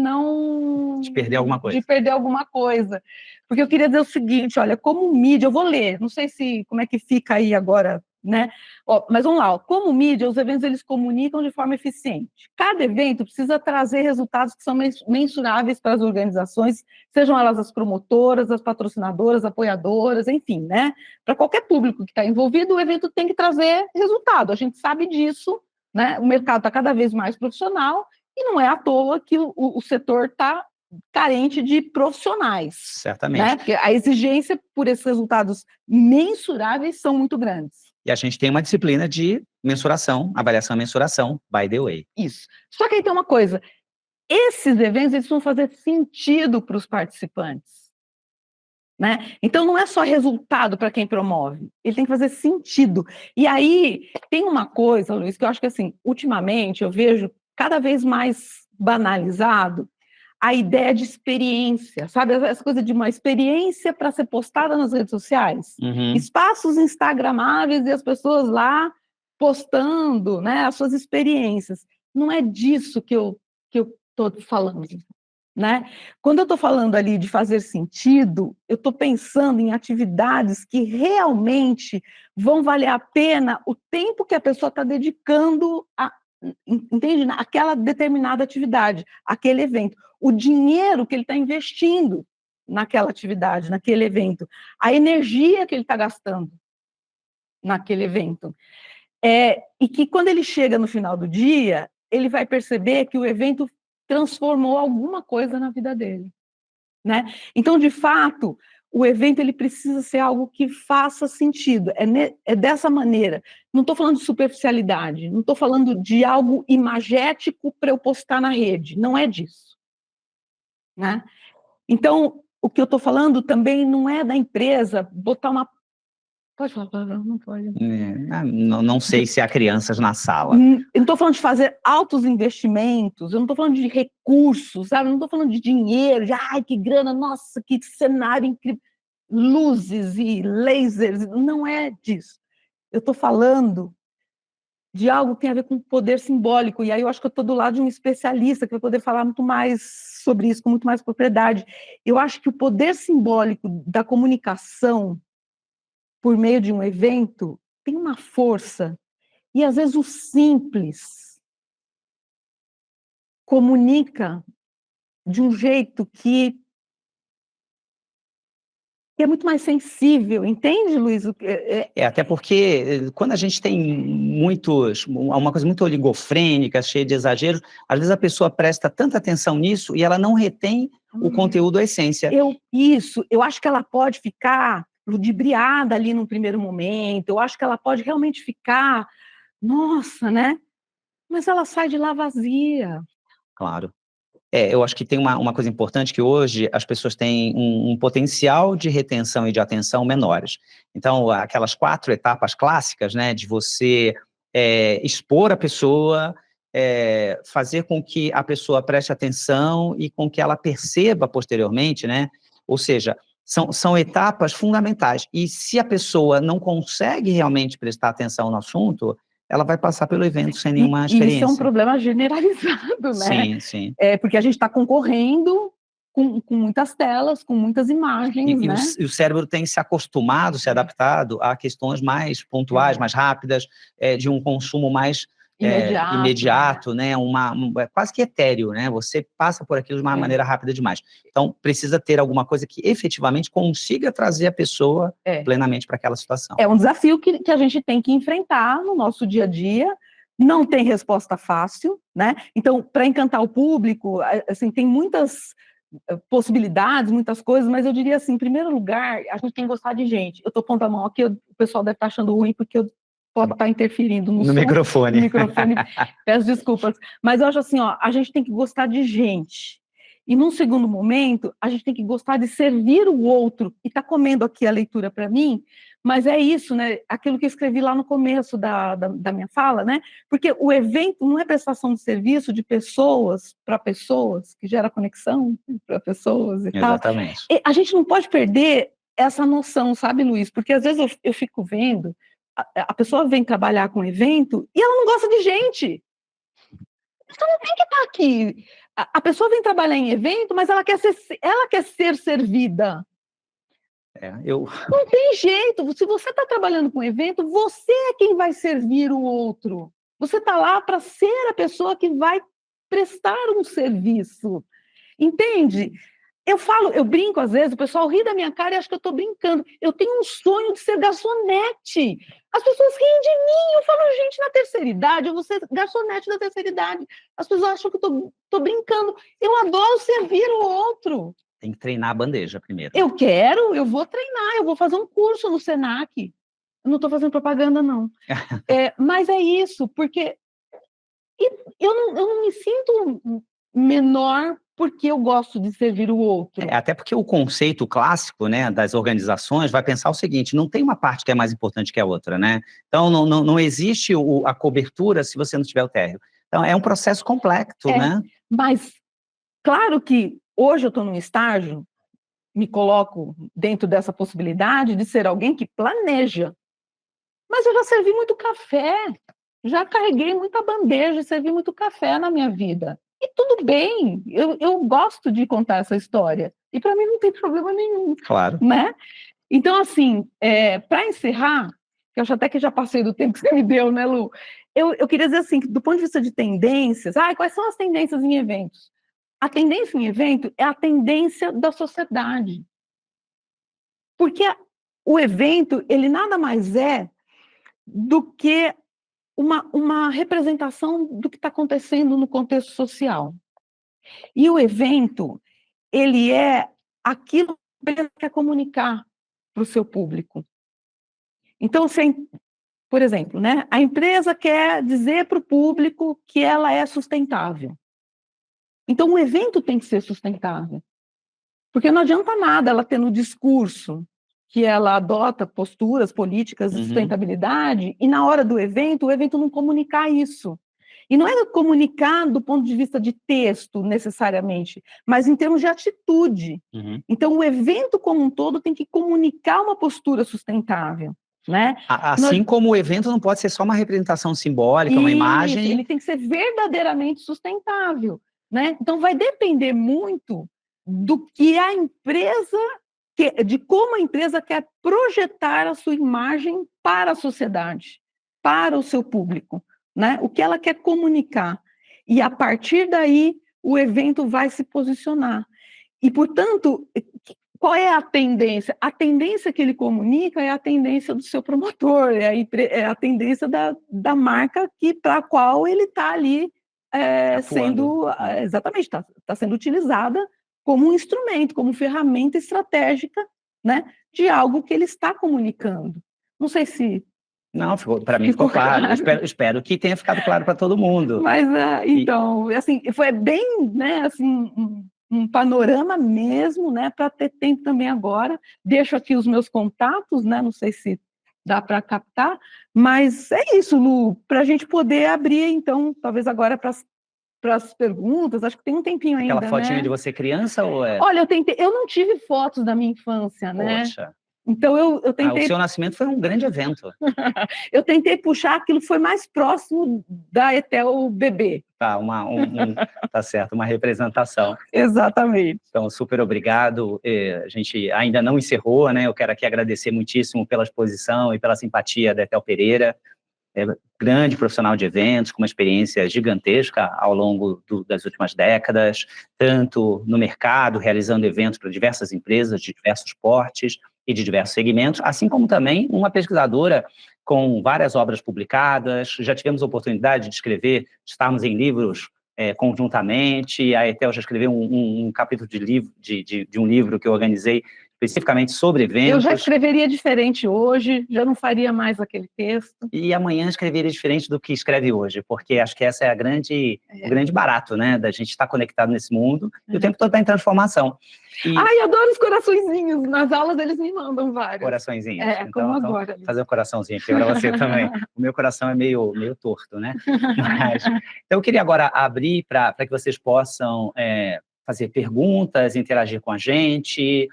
perder alguma coisa. De perder alguma coisa. Porque eu queria dizer o seguinte, olha, como mídia, eu vou ler, não sei como é que fica aí agora, né? Mas vamos lá, como mídia, os eventos eles comunicam de forma eficiente. Cada evento precisa trazer resultados que são mensuráveis para as organizações, sejam elas as promotoras, as patrocinadoras, apoiadoras, enfim, né? Para qualquer público que está envolvido, o evento tem que trazer resultado. A gente sabe disso, né? O mercado está cada vez mais profissional e não é à toa que o setor está carente de profissionais. Certamente. Né? Porque a exigência por esses resultados mensuráveis são muito grandes. E a gente tem uma disciplina de mensuração, avaliação e mensuração, by the way. Isso. Só que aí tem uma coisa, esses eventos eles vão fazer sentido para os participantes. Né? Então, não é só resultado para quem promove, ele tem que fazer sentido. E aí, tem uma coisa, Luiz, que eu acho que, assim, ultimamente, eu vejo cada vez mais banalizado a ideia de experiência, sabe? Essa coisa de uma experiência para ser postada nas redes sociais. Espaços instagramáveis e as pessoas lá postando, né, as suas experiências. Não é disso que eu estou falando. Né? Quando eu estou falando ali de fazer sentido, eu estou pensando em atividades que realmente vão valer a pena o tempo que a pessoa está dedicando entende? Naquela determinada atividade, aquele evento. O dinheiro que ele está investindo naquela atividade, naquele evento. A energia que ele está gastando naquele evento. E que quando ele chega no final do dia, ele vai perceber que o evento transformou alguma coisa na vida dele, né? Então, de fato, o evento ele precisa ser algo que faça sentido. É dessa maneira. Não estou falando de superficialidade, não estou falando de algo imagético para eu postar na rede. Não é disso, né? Então, o que eu estou falando também não é da empresa botar uma... Pode falar palavrão? Não pode. Não sei se há crianças na sala. Eu não estou falando de fazer altos investimentos, eu não estou falando de recursos, sabe? Eu não estou falando de dinheiro, de ai, que grana, nossa, que cenário incrível, luzes e lasers, não é disso. Eu estou falando de algo que tem a ver com poder simbólico, e aí eu acho que eu estou do lado de um especialista que vai poder falar muito mais sobre isso, com muito mais propriedade. Eu acho que o poder simbólico da comunicação por meio de um evento tem uma força. E, às vezes, o simples comunica de um jeito que é muito mais sensível, entende, Luiz? Até porque quando a gente tem uma coisa muito oligofrênica, cheia de exageros, às vezes a pessoa presta tanta atenção nisso e ela não retém o conteúdo, a essência. Eu acho que ela pode ficar ludibriada ali num primeiro momento, eu acho que ela pode realmente ficar, nossa, né? Mas ela sai de lá vazia. Claro. Eu acho que tem uma coisa importante, que hoje as pessoas têm um potencial de retenção e de atenção menores. Então, aquelas 4 etapas clássicas, né, de você expor a pessoa, fazer com que a pessoa preste atenção e com que ela perceba posteriormente, né, ou seja, são etapas fundamentais. E se a pessoa não consegue realmente prestar atenção no assunto, ela vai passar pelo evento sem nenhuma experiência. E isso é um problema generalizado, né? Sim, sim. Porque a gente está concorrendo com muitas telas, com muitas imagens, né? E o cérebro tem se acostumado, se adaptado a questões mais pontuais, mais rápidas, de um consumo mais imediato, né? Quase que etéreo, né? Você passa por aquilo de uma maneira rápida demais. Então, precisa ter alguma coisa que efetivamente consiga trazer a pessoa plenamente para aquela situação. É um desafio que a gente tem que enfrentar no nosso dia a dia. Não tem resposta fácil, né? Então, para encantar o público, assim, tem muitas possibilidades, muitas coisas, mas eu diria assim, em primeiro lugar, a gente tem que gostar de gente. Eu estou pondo a mão aqui, o pessoal deve estar achando ruim, porque eu posso estar interferindo no microfone. Peço desculpas. Mas eu acho assim, a gente tem que gostar de gente. E num segundo momento, a gente tem que gostar de servir o outro. E está comendo aqui a leitura para mim, mas é isso, né? Aquilo que eu escrevi lá no começo da minha fala, né? Porque o evento não é prestação de serviço de pessoas para pessoas, que gera conexão para pessoas e tal. Exatamente. E a gente não pode perder essa noção, sabe, Luiz? Porque às vezes eu fico vendo, a pessoa vem trabalhar com evento e ela não gosta de gente. Então não tem que estar aqui. A pessoa vem trabalhar em evento, mas ela quer ser servida. Não tem jeito. Se você está trabalhando com evento, você é quem vai servir o outro. Você está lá para ser a pessoa que vai prestar um serviço. Entende? Eu brinco às vezes, o pessoal ri da minha cara e acha que eu estou brincando. Eu tenho um sonho de ser garçonete. As pessoas riem de mim. Eu falo, gente, na terceira idade, eu vou ser garçonete da terceira idade. As pessoas acham que eu estou brincando. Eu adoro servir o outro. Tem que treinar a bandeja primeiro. Eu vou treinar, eu vou fazer um curso no Senac. Eu não estou fazendo propaganda, não. Mas é isso, porque eu não me sinto menor porque eu gosto de servir o outro. Até porque o conceito clássico, né, das organizações vai pensar o seguinte: não tem uma parte que é mais importante que a outra, né? Então, não existe a cobertura se você não tiver o térreo. Então, é um processo complexo, né? Mas, claro que hoje eu estou num estágio, me coloco dentro dessa possibilidade de ser alguém que planeja. Mas eu já servi muito café, já carreguei muita bandeja, servi muito café na minha vida. E tudo bem, eu gosto de contar essa história. E para mim não tem problema nenhum. Claro. Né? Então, assim, para encerrar, que eu acho até que já passei do tempo que você me deu, né, Lu? eu queria dizer assim, que do ponto de vista de tendências, quais são as tendências em eventos? A tendência em evento é a tendência da sociedade. Porque o evento, ele nada mais é do que uma representação do que está acontecendo no contexto social. E o evento, ele é aquilo que ele quer comunicar para o seu público. Então, por exemplo, né, a empresa quer dizer para o público que ela é sustentável. Então, o evento tem que ser sustentável. Porque não adianta nada ela ter no discurso que ela adota posturas políticas de sustentabilidade e na hora do evento, o evento não comunicar isso. E não é comunicar do ponto de vista de texto, necessariamente, mas em termos de atitude. Então, o evento como um todo tem que comunicar uma postura sustentável. Né? Assim como o evento não pode ser só uma representação simbólica, uma imagem. Ele tem que ser verdadeiramente sustentável. Né? Então, vai depender muito do que a empresa, de como a empresa quer projetar a sua imagem para a sociedade, para o seu público, né? O que ela quer comunicar. E, a partir daí, o evento vai se posicionar. E, portanto, qual é a tendência? A tendência que ele comunica é a tendência do seu promotor, é a tendência da marca para a qual ele está ali exatamente, está sendo utilizada como um instrumento, como ferramenta estratégica, né, de algo que ele está comunicando. Não sei se... Não, para mim ficou claro. Espero que tenha ficado claro para todo mundo. Mas, então, assim, foi bem, né, assim, um panorama mesmo, né, para ter tempo também agora. Deixo aqui os meus contatos, né, não sei se dá para captar, mas é isso, Lu, para a gente poder abrir, então, talvez agora para as perguntas, acho que tem um tempinho ainda, Aquela fotinha né? de você criança ou é? Olha, eu não tive fotos da minha infância, né? Poxa. Então, eu tentei... o seu nascimento foi um grande evento. Eu tentei puxar aquilo que foi mais próximo da Etel bebê. Tá, tá certo, uma representação. Exatamente. Então, super obrigado. A gente ainda não encerrou, né? Eu quero aqui agradecer muitíssimo pela exposição e pela simpatia da Etel Pereira. Grande profissional de eventos, com uma experiência gigantesca ao longo das últimas décadas, tanto no mercado, realizando eventos para diversas empresas de diversos portes e de diversos segmentos, assim como também uma pesquisadora com várias obras publicadas. Já tivemos a oportunidade de escrever, de estarmos em livros conjuntamente. A Etel já escreveu um capítulo de um livro que eu organizei especificamente sobre eventos. Eu já escreveria diferente hoje, já não faria mais aquele texto. E amanhã escreveria diferente do que escreve hoje, porque acho que essa é o grande barato, né, da gente estar conectado nesse mundo e o tempo todo está em transformação. Ai, adoro os coraçõezinhos, nas aulas eles me mandam vários. Coraçõezinhos. Então, como agora. Fazer um coraçãozinho aqui para você também. O meu coração é meio torto, né? Então, eu queria agora abrir para que vocês possam fazer perguntas, interagir com a gente.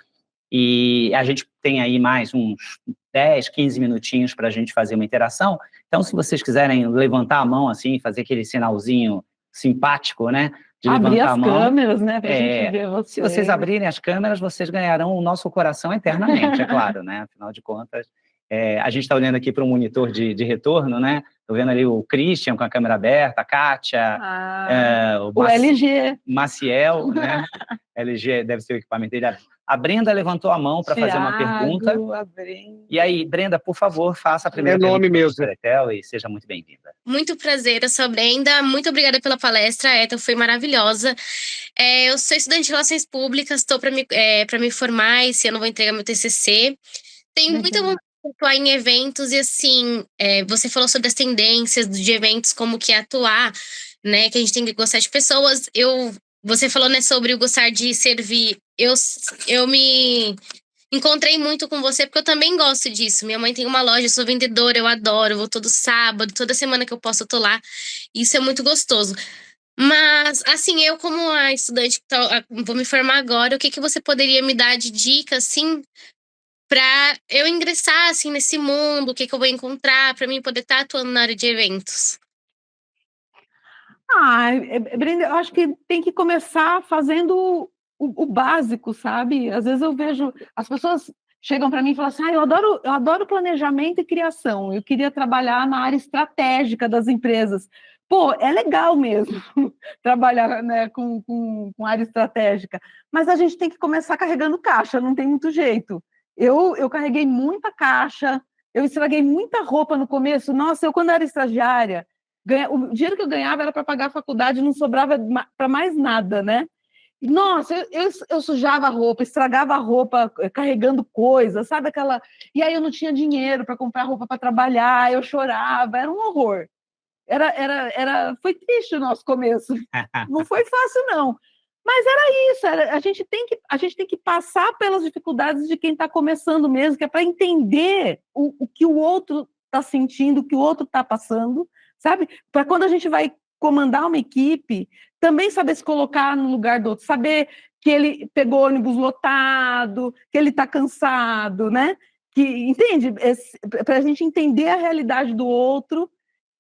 E a gente tem aí mais uns 10, 15 minutinhos para a gente fazer uma interação. Então, se vocês quiserem levantar a mão, assim, fazer aquele sinalzinho simpático, né? De abrir levantar as a mão. Câmeras, né? Para a gente ver vocês. Se vocês abrirem as câmeras, vocês ganharão o nosso coração eternamente, é claro, né? Afinal de contas, a gente está olhando aqui para um monitor de retorno, né? Estou vendo ali o Christian com a câmera aberta, a Kátia, o LG. Maciel, né? LG deve ser o equipamento dele. A Brenda levantou a mão para fazer uma pergunta. E aí, Brenda, por favor, faça a primeira pergunta para a Etel e seja muito bem-vinda. Muito prazer, eu sou a Brenda. Muito obrigada pela palestra, a Etel foi maravilhosa. Eu sou estudante de Relações Públicas, estou para me formar, esse ano vou entregar meu TCC. Tenho muita vontade de atuar em eventos e, assim, você falou sobre as tendências de eventos, como que é atuar, né, que a gente tem que gostar de pessoas. Você falou, né, sobre o gostar de servir. Eu me encontrei muito com você, porque eu também gosto disso. Minha mãe tem uma loja, eu sou vendedora, eu adoro, eu vou todo sábado, toda semana que eu posso eu tô lá. Isso é muito gostoso. Mas, assim, eu como a estudante que vou me formar agora, o que você poderia me dar de dica, assim, para eu ingressar, assim, nesse mundo? O que eu vou encontrar para mim poder estar atuando na área de eventos? Brenda, eu acho que tem que começar fazendo o básico, sabe? Às vezes eu vejo as pessoas chegam para mim e falam assim, eu adoro planejamento e criação, eu queria trabalhar na área estratégica das empresas. Pô, é legal mesmo trabalhar, né, com área estratégica, mas a gente tem que começar carregando caixa, não tem muito jeito. Eu carreguei muita caixa, eu estraguei muita roupa no começo. Nossa, eu quando era estagiária, o dinheiro que eu ganhava era para pagar a faculdade, não sobrava para mais nada, né? Nossa, eu sujava a roupa, estragava a roupa carregando coisas, sabe aquela... E aí eu não tinha dinheiro para comprar roupa para trabalhar, eu chorava, era um horror. Foi triste o nosso começo, não foi fácil não. Mas era isso, a gente tem que passar pelas dificuldades de quem está começando mesmo, que é para entender o que o outro está sentindo, o que o outro está passando, sabe? Para quando a gente vai comandar uma equipe, também saber se colocar no lugar do outro, saber que ele pegou ônibus lotado, que ele está cansado, né? Entende? Para a gente entender a realidade do outro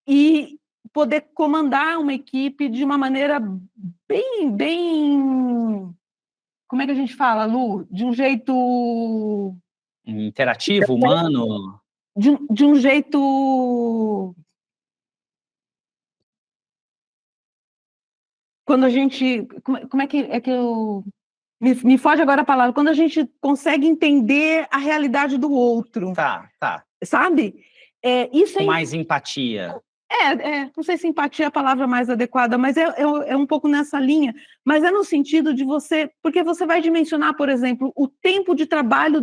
e poder comandar uma equipe de uma maneira bem... Como é que a gente fala, Lu? De um jeito... Interativo, humano? De um jeito... Quando a gente... Como é que eu... Me foge agora a palavra. Quando a gente consegue entender a realidade do outro. Tá. Sabe? Isso com mais empatia. Não sei se empatia é a palavra mais adequada, mas é um pouco nessa linha, mas é no sentido de você, porque você vai dimensionar, por exemplo, o tempo de trabalho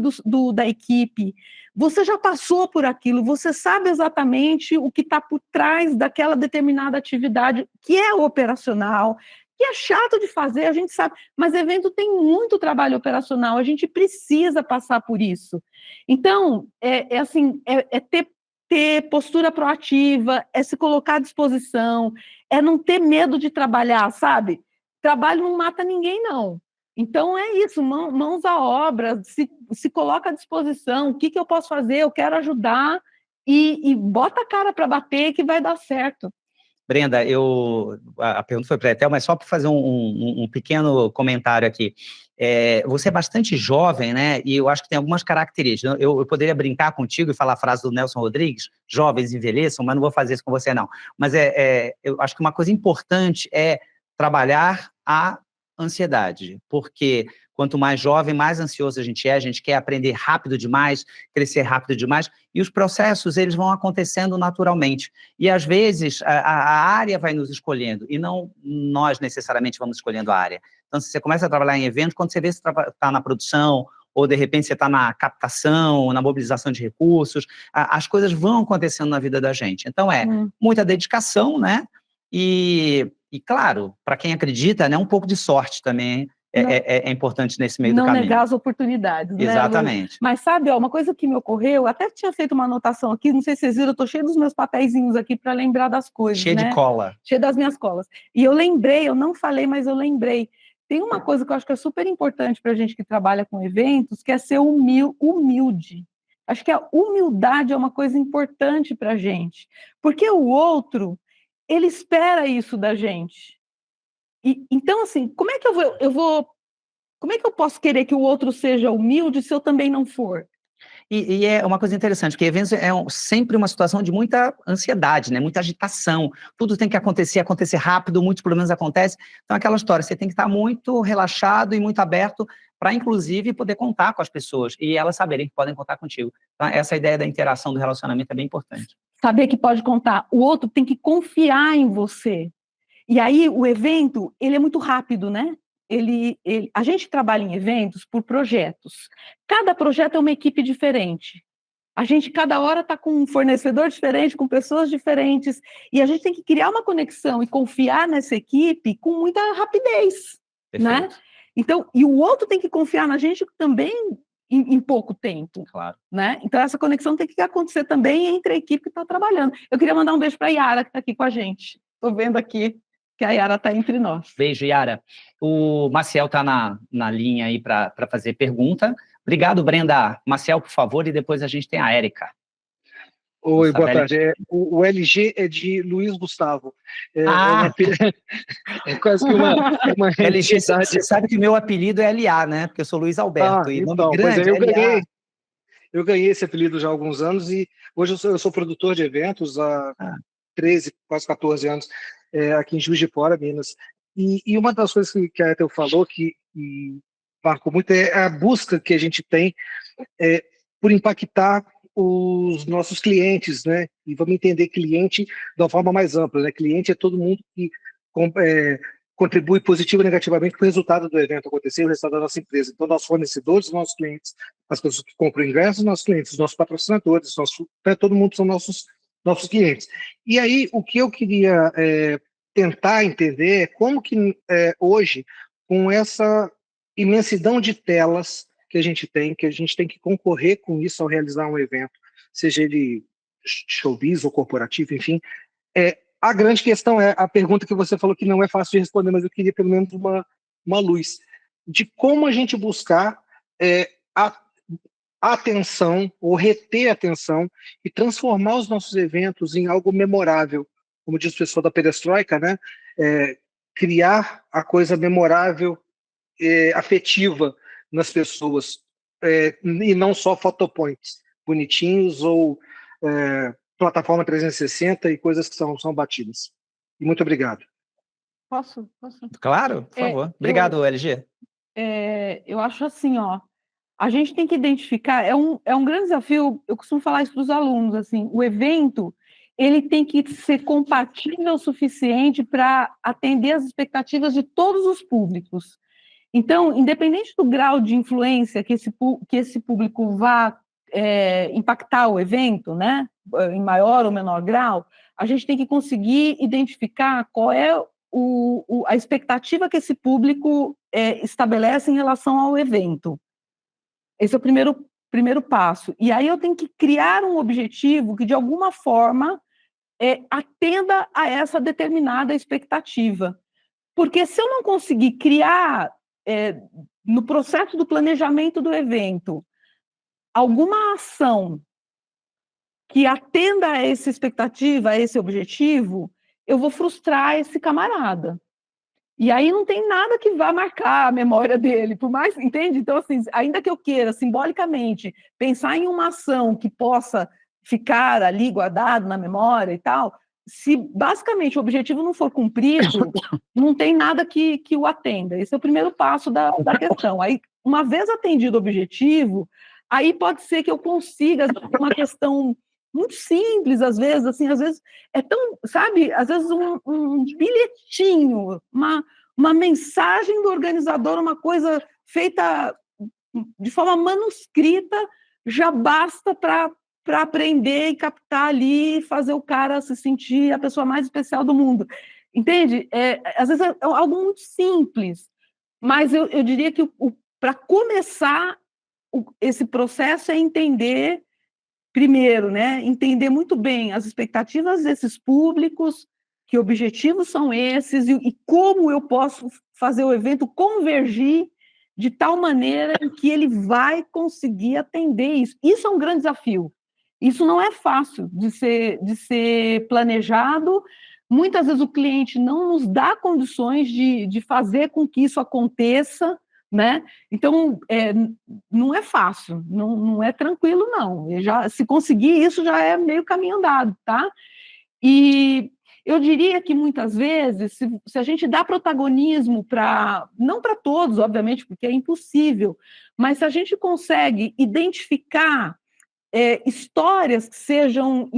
da equipe, você já passou por aquilo, você sabe exatamente o que está por trás daquela determinada atividade, que é operacional, que é chato de fazer, a gente sabe, mas evento tem muito trabalho operacional, a gente precisa passar por isso. Então, ter postura proativa, é se colocar à disposição, é não ter medo de trabalhar, sabe? Trabalho não mata ninguém, não. Então, é isso, mãos à obra, se coloca à disposição, o que eu posso fazer, eu quero ajudar, e bota a cara para bater que vai dar certo. Brenda, a pergunta foi para a Etel, mas só para fazer um pequeno comentário aqui. Você é bastante jovem, né? E eu acho que tem algumas características. Eu poderia brincar contigo e falar a frase do Nelson Rodrigues, jovens envelheçam, mas não vou fazer isso com você, não. Mas eu acho que uma coisa importante é trabalhar a ansiedade, porque quanto mais jovem, mais ansioso a gente quer aprender rápido demais, crescer rápido demais, e os processos, eles vão acontecendo naturalmente. E, às vezes, a área vai nos escolhendo, e não nós, necessariamente, vamos escolhendo a área. Então, se você começa a trabalhar em evento, quando você vê se está na produção, ou, de repente, você está na captação, na mobilização de recursos, as coisas vão acontecendo na vida da gente. Então, muita dedicação, né? E claro, para quem acredita, né, um pouco de sorte também é importante nesse meio do caminho. Não negar as oportunidades, né? Exatamente. Mas sabe, uma coisa que me ocorreu, até tinha feito uma anotação aqui, não sei se vocês viram, eu estou cheia dos meus papeizinhos aqui para lembrar das coisas, Cheia, né? De cola. Cheia das minhas colas. E eu lembrei, eu não falei, mas eu lembrei. Tem uma coisa que eu acho que é super importante para a gente que trabalha com eventos, que é ser humilde. Acho que a humildade é uma coisa importante para a gente, porque o outro, ele espera isso da gente. Então, assim, como é que como é que eu posso querer que o outro seja humilde se eu também não for? E é uma coisa interessante, porque eventos sempre uma situação de muita ansiedade, né? Muita agitação, tudo tem que acontecer rápido, muitos problemas acontecem. Então, aquela história, você tem que estar muito relaxado e muito aberto para, inclusive, poder contar com as pessoas e elas saberem que podem contar contigo. Então, essa ideia da interação, do relacionamento é bem importante. Saber que pode contar. O outro tem que confiar em você. E aí, o evento, ele é muito rápido, né? A gente trabalha em eventos por projetos. Cada projeto é uma equipe diferente. A gente, cada hora, está com um fornecedor diferente, com pessoas diferentes, e a gente tem que criar uma conexão e confiar nessa equipe com muita rapidez, né? Então, e o outro tem que confiar na gente também em pouco tempo, claro, né? Então, essa conexão tem que acontecer também entre a equipe que está trabalhando. Eu queria mandar um beijo para a Yara, que está aqui com a gente. Estou vendo aqui que a Yara está entre nós. Beijo, Yara. O Maciel está na linha aí para fazer pergunta. Obrigado, Brenda. Maciel, por favor, e depois a gente tem a Érica. Oi, boa tarde. O LG é de Luiz Gustavo. É quase que uma LG, você sabe que meu apelido é LA, né? Porque eu sou Luiz Alberto. E então, nome grande, pois aí eu ganhei. Eu ganhei esse apelido já há alguns anos e hoje eu sou produtor de eventos há 13, quase 14 anos, aqui em Juiz de Fora, Minas. E uma das coisas que a Ethel falou que marcou muito é a busca que a gente tem por impactar os nossos clientes, né? E vamos entender cliente de uma forma mais ampla, né? Cliente é todo mundo que contribui positivo ou negativamente para o resultado do evento acontecer, o resultado da nossa empresa. Então, nossos fornecedores, os nossos clientes, as pessoas que compram ingressos, nossos clientes, os nossos patrocinadores, todo mundo são nossos clientes. E aí, o que eu queria tentar entender é como que hoje, com essa imensidão de telas que a gente tem que concorrer com isso ao realizar um evento, seja ele showbiz ou corporativo, enfim, a grande questão é a pergunta que você falou que não é fácil de responder, mas eu queria pelo menos uma luz de como a gente buscar a atenção ou reter a atenção e transformar os nossos eventos em algo memorável, como diz o pessoal da perestroika, né? Criar a coisa memorável, afetiva nas pessoas, e não só photopoints bonitinhos ou plataforma 360 e coisas que são batidas. E muito obrigado. Posso? Claro, por favor. Obrigado, LG. Eu acho assim, a gente tem que identificar, é um grande desafio, eu costumo falar isso para os alunos, assim, o evento, ele tem que ser compatível o suficiente para atender as expectativas de todos os públicos. Então, independente do grau de influência que esse público vá impactar o evento, né, em maior ou menor grau, a gente tem que conseguir identificar qual é a expectativa que esse público estabelece em relação ao evento. Esse é o primeiro passo. E aí eu tenho que criar um objetivo que, de alguma forma, atenda a essa determinada expectativa. Porque se eu não conseguir criar, no processo do planejamento do evento, alguma ação que atenda a essa expectativa, a esse objetivo, eu vou frustrar esse camarada. E aí não tem nada que vá marcar a memória dele, por mais, entende? Então, assim, ainda que eu queira, simbolicamente, pensar em uma ação que possa ficar ali guardado na memória e tal, se basicamente o objetivo não for cumprido, não tem nada que o atenda. Esse é o primeiro passo da questão. Aí, uma vez atendido o objetivo, aí pode ser que eu consiga uma questão muito simples, às vezes é tão, sabe, às vezes um bilhetinho, uma mensagem do organizador, uma coisa feita de forma manuscrita, já basta para aprender e captar ali e fazer o cara se sentir a pessoa mais especial do mundo. Entende? Às vezes é algo muito simples, mas eu diria que para começar esse processo é entender, primeiro, né, entender muito bem as expectativas desses públicos, que objetivos são esses e como eu posso fazer o evento convergir de tal maneira que ele vai conseguir atender isso. Isso é um grande desafio. Isso não é fácil de ser planejado. Muitas vezes o cliente não nos dá condições de fazer com que isso aconteça, né? Então, não é fácil, não é tranquilo, não. Se conseguir isso, já é meio caminho andado, tá? E eu diria que, muitas vezes, se a gente dá protagonismo não para todos, obviamente, porque é impossível, mas se a gente consegue identificar histórias que sejam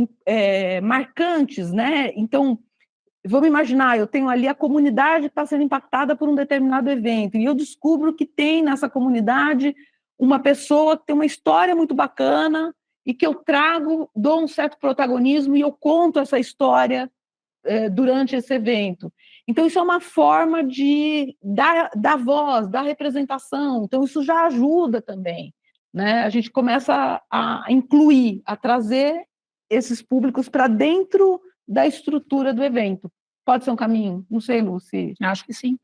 marcantes, né? Então, vamos imaginar, eu tenho ali a comunidade que está sendo impactada por um determinado evento, e eu descubro que tem nessa comunidade uma pessoa que tem uma história muito bacana e que eu dou um certo protagonismo e eu conto essa história durante esse evento. Então, isso é uma forma de dar voz, dar representação. Então, isso já ajuda também, né? A gente começa a incluir, a trazer esses públicos para dentro da estrutura do evento. Pode ser um caminho? Não sei, Lucy. Acho que sim.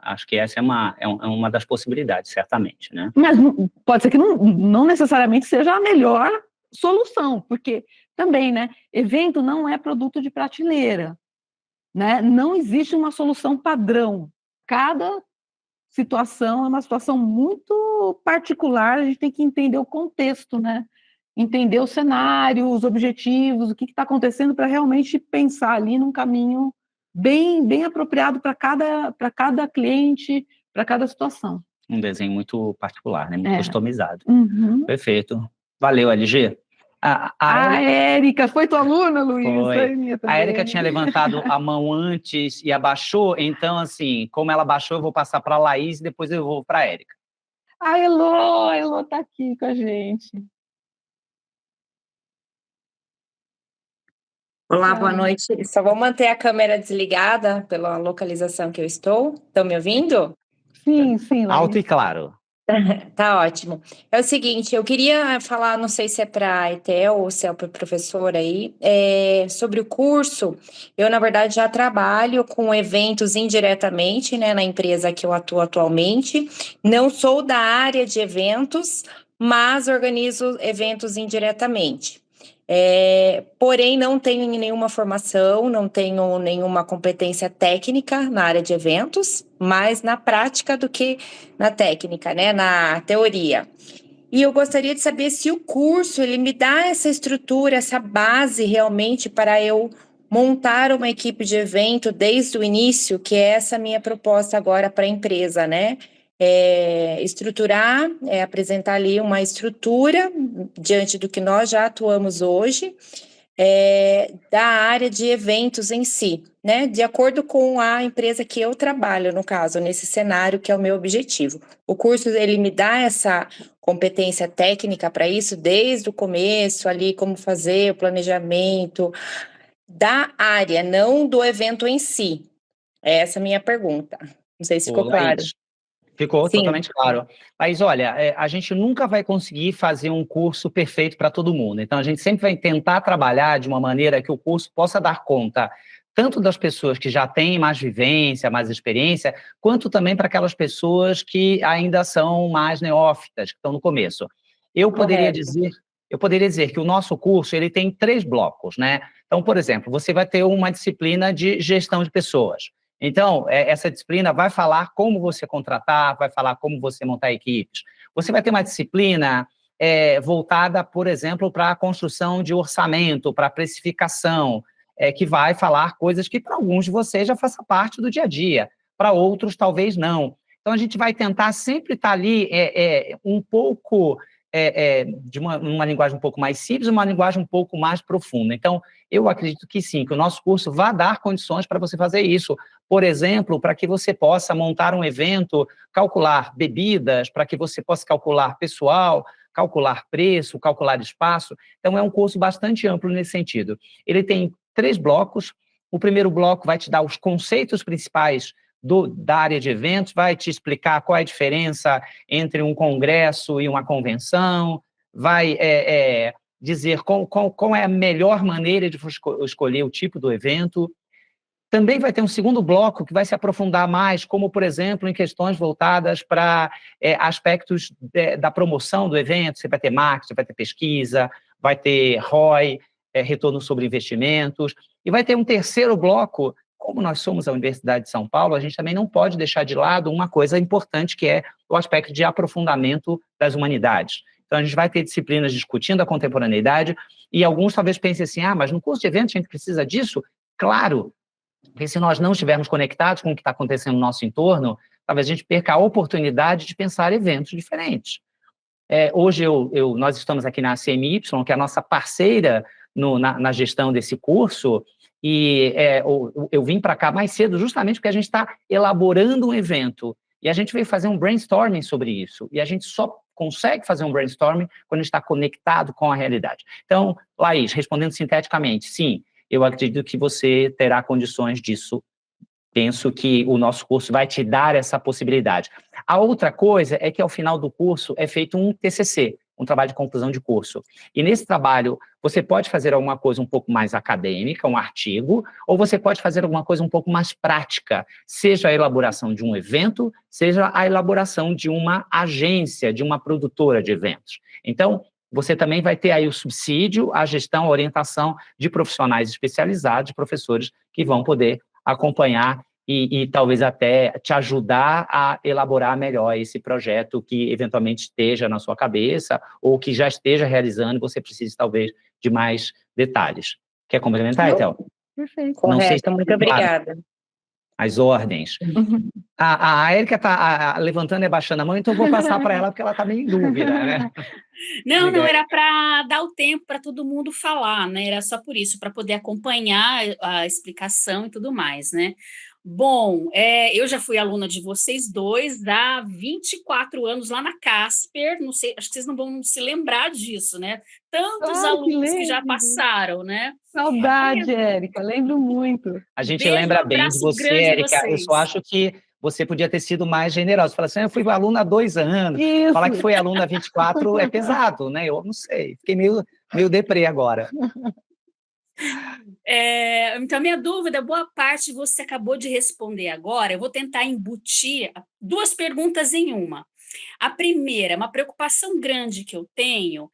Acho que essa é uma das possibilidades, certamente, né? Mas pode ser que não necessariamente seja a melhor solução, porque também, né, evento não é produto de prateleira, né? Não existe uma solução padrão. Cada situação é uma situação muito particular, a gente tem que entender o contexto, né? Entender o cenário, os objetivos, o que está acontecendo para realmente pensar ali num caminho bem apropriado para cada cliente, para cada situação. Um desenho muito particular, né? Muito customizado. Uhum. Perfeito. Valeu, LG. A Érica, foi tua aluna, Luiz? Foi. A Érica tinha levantado a mão antes e abaixou, então, assim, como ela abaixou, eu vou passar para a Laís e depois eu vou para a Érica. A Elô está aqui com a gente. Olá, boa noite. Só vou manter a câmera desligada pela localização que eu estou. Estão me ouvindo? Sim, Laís. Alto e claro. Tá ótimo. É o seguinte, eu queria falar, não sei se é para a Etel ou se é para o professor aí, sobre o curso. Eu, na verdade, já trabalho com eventos indiretamente, né, na empresa que eu atuo atualmente. Não sou da área de eventos, mas organizo eventos indiretamente. Porém, não tenho nenhuma formação, não tenho nenhuma competência técnica na área de eventos, mais na prática do que na técnica, né, na teoria. E eu gostaria de saber se o curso, ele me dá essa estrutura, essa base realmente para eu montar uma equipe de evento desde o início, que é essa minha proposta agora para a empresa, né? Estruturar, apresentar ali uma estrutura diante do que nós já atuamos hoje, da área de eventos em si, né? De acordo com a empresa que eu trabalho, no caso, nesse cenário que é o meu objetivo. O curso, ele me dá essa competência técnica para isso, desde o começo ali, como fazer o planejamento da área, não do evento em si. Essa é a minha pergunta. Não sei se ficou claro. Ficou Sim. Totalmente claro. Mas, olha, a gente nunca vai conseguir fazer um curso perfeito para todo mundo. Então, a gente sempre vai tentar trabalhar de uma maneira que o curso possa dar conta tanto das pessoas que já têm mais vivência, mais experiência, quanto também para aquelas pessoas que ainda são mais neófitas, que estão no começo. Eu poderia dizer que o nosso curso ele tem 3 blocos, né? Então, por exemplo, você vai ter uma disciplina de gestão de pessoas. Então, essa disciplina vai falar como você contratar, vai falar como você montar equipes. Você vai ter uma disciplina voltada, por exemplo, para a construção de orçamento, para a precificação, que vai falar coisas que para alguns de vocês já façam parte do dia a dia, para outros talvez não. Então, a gente vai tentar sempre estar ali um pouco de uma linguagem um pouco mais simples, uma linguagem um pouco mais profunda. Então, eu acredito que sim, que o nosso curso vai dar condições para você fazer isso. Por exemplo, para que você possa montar um evento, calcular bebidas, para que você possa calcular pessoal, calcular preço, calcular espaço. Então, é um curso bastante amplo nesse sentido. Ele tem 3 blocos. O primeiro bloco vai te dar os conceitos principais da área de eventos, vai te explicar qual é a diferença entre um congresso e uma convenção, vai dizer qual é a melhor maneira de escolher o tipo do evento. Também vai ter um segundo bloco que vai se aprofundar mais, como, por exemplo, em questões voltadas para aspectos da promoção do evento. Você vai ter marketing, vai ter pesquisa, vai ter ROI, retorno sobre investimentos, e vai ter um terceiro bloco. Como nós somos a Universidade de São Paulo, a gente também não pode deixar de lado uma coisa importante, que é o aspecto de aprofundamento das humanidades. Então, a gente vai ter disciplinas discutindo a contemporaneidade, e alguns talvez pensem assim, mas no curso de eventos a gente precisa disso? Claro, porque se nós não estivermos conectados com o que está acontecendo no nosso entorno, talvez a gente perca a oportunidade de pensar eventos diferentes. Hoje, nós estamos aqui na CMY, que é a nossa parceira na gestão desse curso, e eu vim para cá mais cedo justamente porque a gente está elaborando um evento, e a gente veio fazer um brainstorming sobre isso, e a gente só consegue fazer um brainstorming quando a gente está conectado com a realidade. Então, Laís, respondendo sinteticamente, sim, eu acredito que você terá condições disso. Penso que o nosso curso vai te dar essa possibilidade. A outra coisa é que, ao final do curso, é feito um TCC, um trabalho de conclusão de curso. E nesse trabalho, você pode fazer alguma coisa um pouco mais acadêmica, um artigo, ou você pode fazer alguma coisa um pouco mais prática, seja a elaboração de um evento, seja a elaboração de uma agência, de uma produtora de eventos. Então, você também vai ter aí o subsídio, a gestão, a orientação de profissionais especializados, professores que vão poder acompanhar e talvez até te ajudar a elaborar melhor esse projeto que eventualmente esteja na sua cabeça ou que já esteja realizando e você precise, talvez, de mais detalhes. Quer complementar, Etel? Perfeito. Não sei se Correto, muito obrigada. as ordens. A Érica está levantando e abaixando a mão, então eu vou passar para ela, porque ela está meio em dúvida, né? Não, era para dar o tempo para todo mundo falar, né? Era só por isso, para poder acompanhar a explicação e tudo mais, né? Bom, eu já fui aluna de vocês dois há 24 anos lá na Casper, não sei, acho que vocês não vão se lembrar disso, né? Tantos alunos que já passaram, né? Saudade, Érica, lembro muito. A gente Beijo, lembra bem de abraço você, grande Érica. Eu vocês. só acho que você podia ter sido mais generosa. Fala assim, eu fui aluna há 2 anos. Isso. Falar que foi aluna há 24 é pesado, né? Eu não sei. Fiquei meio deprê agora. Então, minha dúvida, boa parte você acabou de responder agora. Eu vou tentar embutir 2 perguntas em uma. A primeira, uma preocupação grande que eu tenho,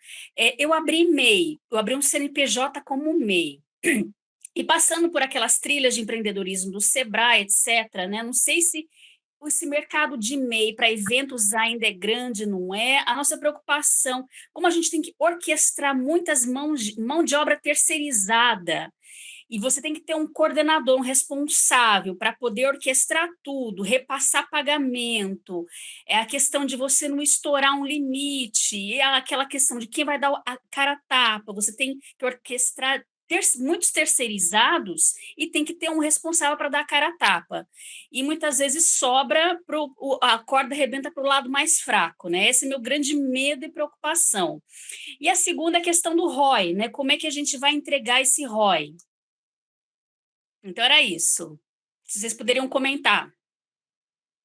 eu abri MEI, eu abri um CNPJ como MEI. E passando por aquelas trilhas de empreendedorismo do Sebrae, etc., né? Não sei se esse mercado de MEI para eventos ainda é grande, não é? A nossa preocupação, como a gente tem que orquestrar muitas mão de obra terceirizada, e você tem que ter um coordenador, um responsável para poder orquestrar tudo, repassar pagamento, a questão de você não estourar um limite, aquela questão de quem vai dar a cara a tapa, você tem que orquestrar muitos terceirizados e tem que ter um responsável para dar a cara a tapa. E muitas vezes sobra, a corda arrebenta para o lado mais fraco, né? Esse é meu grande medo e preocupação. E a segunda é a questão do ROI, né? Como é que a gente vai entregar esse ROI? Então era isso. Se vocês poderiam comentar.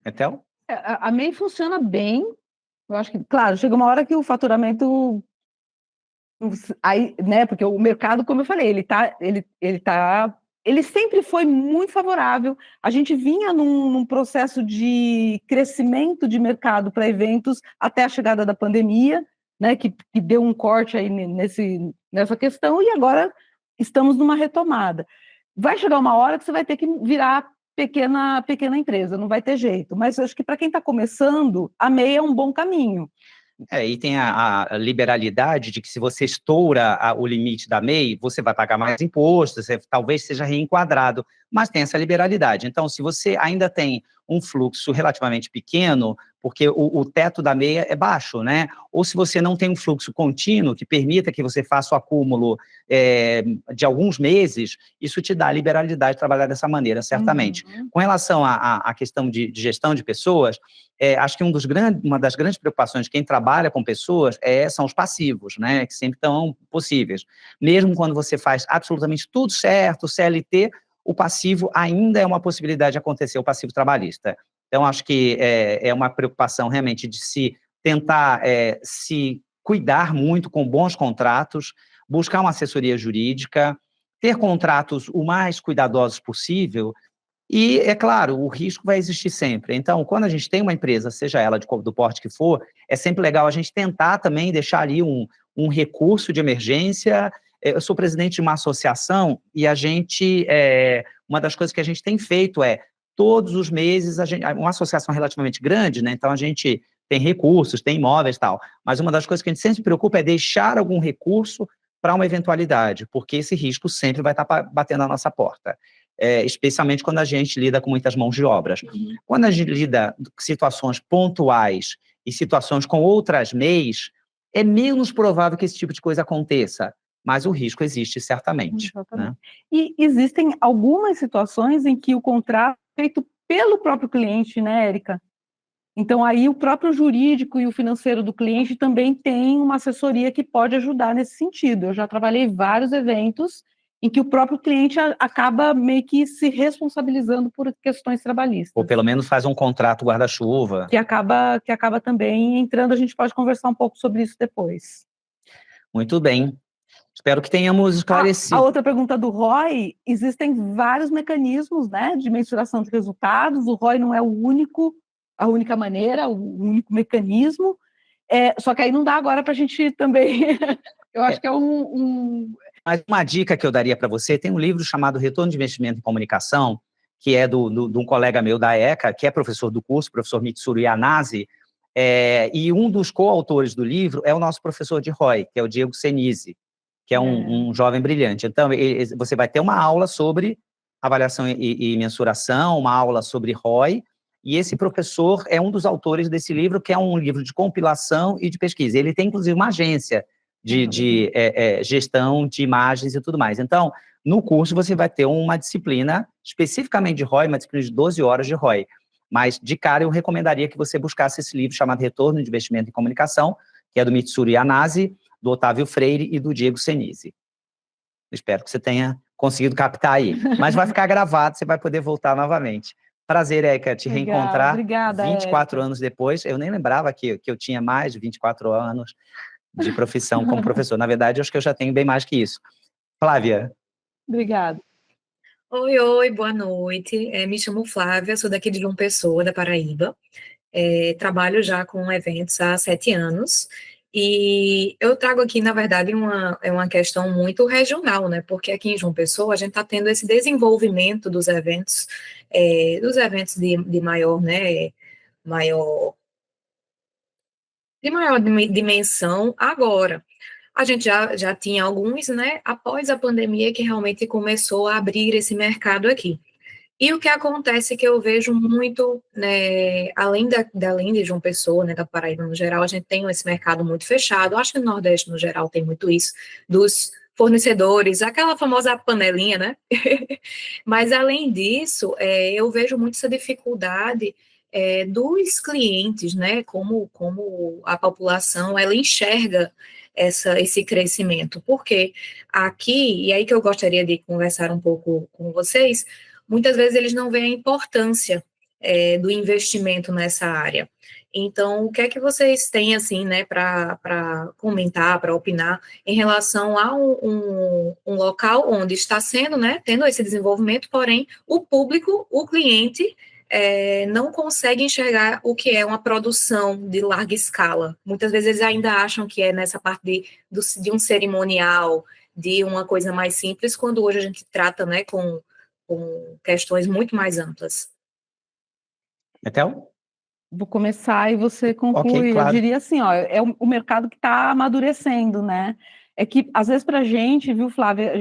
Etel? A MEI funciona bem. Eu acho que, claro, chega uma hora que o faturamento aí, né? Porque o mercado, como eu falei, ele sempre foi muito favorável. A gente vinha num processo de crescimento de mercado para eventos até a chegada da pandemia, né? Que deu um corte aí nessa questão, e agora estamos numa retomada. Vai chegar uma hora que você vai ter que virar pequena empresa, não vai ter jeito. Mas eu acho que para quem está começando, a MEI é um bom caminho. E tem a liberalidade de que se você estoura o limite da MEI, você vai pagar mais impostos, você talvez seja reenquadrado, mas tem essa liberalidade. Então, se você ainda tem um fluxo relativamente pequeno, porque o teto da MEI é baixo, né? Ou se você não tem um fluxo contínuo que permita que você faça o acúmulo de alguns meses, isso te dá a liberalidade de trabalhar dessa maneira, certamente. Com relação à questão de gestão de pessoas, acho que uma das grandes preocupações de quem trabalha com pessoas são os passivos, né? Que sempre estão possíveis. Mesmo quando você faz absolutamente tudo certo, CLT, o passivo ainda é uma possibilidade de acontecer, o passivo trabalhista. Então, acho que é uma preocupação realmente de se tentar se cuidar muito com bons contratos, buscar uma assessoria jurídica, ter contratos o mais cuidadosos possível. E, é claro, o risco vai existir sempre. Então, quando a gente tem uma empresa, seja ela do porte que for, é sempre legal a gente tentar também deixar ali um recurso de emergência. Eu sou presidente de uma associação e uma das coisas que a gente tem feito todos os meses, uma associação relativamente grande, né? Então a gente tem recursos, tem imóveis e tal, mas uma das coisas que a gente sempre se preocupa é deixar algum recurso para uma eventualidade, porque esse risco sempre vai estar batendo na nossa porta. Especialmente quando a gente lida com muitas mãos de obras. Quando a gente lida com situações pontuais e situações com outras MEIs, é menos provável que esse tipo de coisa aconteça, mas o risco existe certamente. Né? E existem algumas situações em que o contrato é feito pelo próprio cliente, né, Érica? Então, aí o próprio jurídico e o financeiro do cliente também tem uma assessoria que pode ajudar nesse sentido. Eu já trabalhei em vários eventos em que o próprio cliente acaba meio que se responsabilizando por questões trabalhistas. Ou pelo menos faz um contrato guarda-chuva. Que acaba também entrando, a gente pode conversar um pouco sobre isso depois. Muito bem. Espero que tenhamos esclarecido. A outra pergunta do ROI, existem vários mecanismos, né, de mensuração de resultados. O ROI não é a única maneira, o único mecanismo. Só que aí não dá agora para a gente também... Eu acho que é Mas uma dica que eu daria para você, tem um livro chamado Retorno de Investimento em Comunicação, que é de um colega meu da ECA, que é professor do curso, professor Mitsuru Yanase, e um dos coautores do livro é o nosso professor de ROI, que é o Diego Senise, que é um jovem brilhante. Então, você vai ter uma aula sobre avaliação e mensuração, uma aula sobre ROI, e esse professor é um dos autores desse livro, que é um livro de compilação e de pesquisa. Ele tem, inclusive, uma agência de gestão de imagens e tudo mais. Então, no curso, você vai ter uma disciplina especificamente de ROI, uma disciplina de 12 horas de ROI. Mas, de cara, eu recomendaria que você buscasse esse livro chamado Retorno de Investimento em Comunicação, que é do Mitsuru Yanase, do Otávio Freire e do Diego Senise. Espero que você tenha conseguido captar aí. Mas vai ficar gravado, você vai poder voltar novamente. Prazer, Érica, te reencontrar. Obrigada, 24 Érica. anos depois. Eu nem lembrava que eu tinha mais de 24 anos de profissão como professor. Na verdade, eu acho que eu já tenho bem mais que isso. Flávia. Obrigada. Oi, boa noite. Me chamo Flávia, sou daqui de João Pessoa, da Paraíba. Trabalho já com eventos há 7 anos. E eu trago aqui, na verdade, uma questão muito regional, né? Porque aqui em João Pessoa a gente está tendo esse desenvolvimento dos eventos de maior, né? De maior dimensão agora. A gente já tinha alguns, né? Após a pandemia que realmente começou a abrir esse mercado aqui. E o que acontece que eu vejo muito, né, além de João Pessoa, né, da Paraíba no geral, a gente tem esse mercado muito fechado, acho que no Nordeste no geral tem muito isso, dos fornecedores, aquela famosa panelinha, né? Mas além disso, eu vejo muito essa dificuldade dos clientes, né, como a população, ela enxerga esse crescimento, porque aqui, e aí que eu gostaria de conversar um pouco com vocês, muitas vezes eles não veem a importância do investimento nessa área. Então, o que é que vocês têm, assim, né, para comentar, para opinar em relação a um local onde está sendo, né, tendo esse desenvolvimento, porém, o público, o cliente, não consegue enxergar o que é uma produção de larga escala. Muitas vezes eles ainda acham que é nessa parte de um cerimonial, de uma coisa mais simples, quando hoje a gente trata, né, com questões muito mais amplas. Então? Vou começar e você conclui. Okay, claro. Eu diria assim, ó, é o mercado que está amadurecendo, né? É que, às vezes, para a gente, viu, Flávia,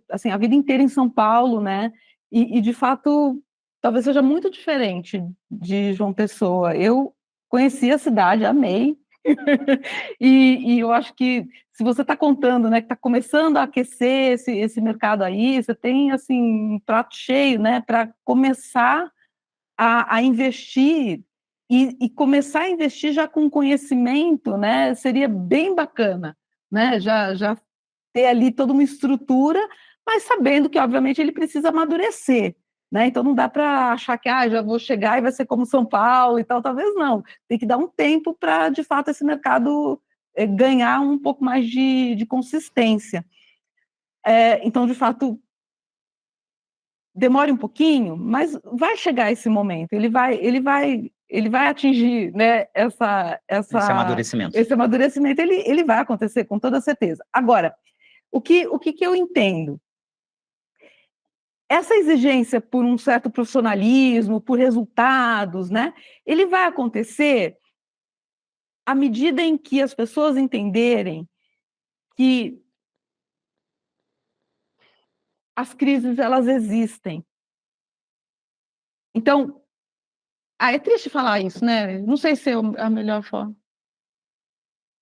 assim, a vida inteira em São Paulo, né? E, de fato, talvez seja muito diferente de João Pessoa. Eu conheci a cidade, amei. e eu acho que, se você está contando, né, que está começando a aquecer esse mercado aí, você tem, assim, um prato cheio, né, para começar a investir e começar a investir já com conhecimento, né, seria bem bacana, né, já ter ali toda uma estrutura, mas sabendo que, obviamente, ele precisa amadurecer, né, então não dá para achar que, já vou chegar e vai ser como São Paulo e tal, talvez não, tem que dar um tempo para, de fato, esse mercado ganhar um pouco mais de consistência. Então, de fato, demore um pouquinho, mas vai chegar esse momento, ele vai atingir, né, esse amadurecimento, ele vai acontecer com toda certeza. Agora, o que eu entendo? Essa exigência por um certo profissionalismo, por resultados, né, ele vai acontecer à medida em que as pessoas entenderem que as crises, elas existem. Então, é triste falar isso, né? Não sei se é a melhor forma.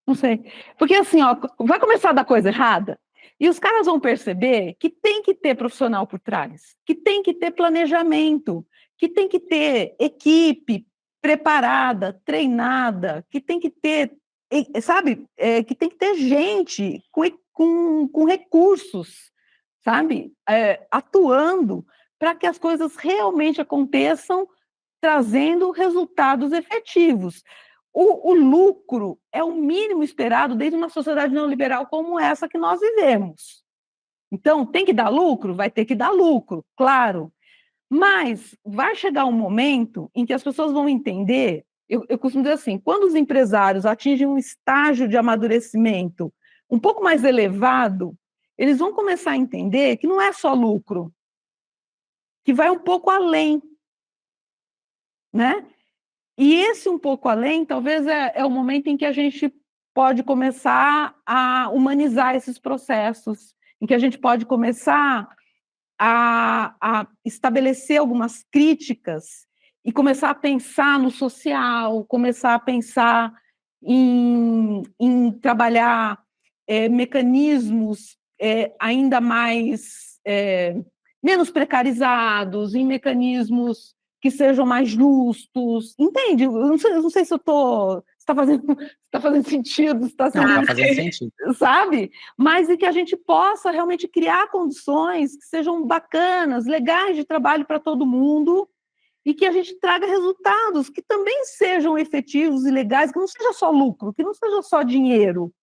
Não sei. Porque, assim, ó, vai começar a dar coisa errada e os caras vão perceber que tem que ter profissional por trás, que tem que ter planejamento, que tem que ter equipe preparada, treinada, que tem que ter, sabe, que tem que ter gente com recursos, sabe, atuando para que as coisas realmente aconteçam, trazendo resultados efetivos. O lucro é o mínimo esperado desde uma sociedade neoliberal como essa que nós vivemos. Então, tem que dar lucro? Vai ter que dar lucro, claro. Mas vai chegar um momento em que as pessoas vão entender, eu costumo dizer assim, quando os empresários atingem um estágio de amadurecimento um pouco mais elevado, eles vão começar a entender que não é só lucro, que vai um pouco além, né? E esse um pouco além, talvez é o momento em que a gente pode começar a humanizar esses processos, em que a gente pode começar a estabelecer algumas críticas e começar a pensar no social, começar a pensar em trabalhar mecanismos ainda mais menos precarizados, em mecanismos que sejam mais justos, entende? Eu não sei se eu estou... Está fazendo sentido, está Não, está fazendo sentido. sabe? Mas em que a gente possa realmente criar condições que sejam bacanas, legais de trabalho para todo mundo, e que a gente traga resultados que também sejam efetivos e legais, que não seja só lucro, que não seja só dinheiro,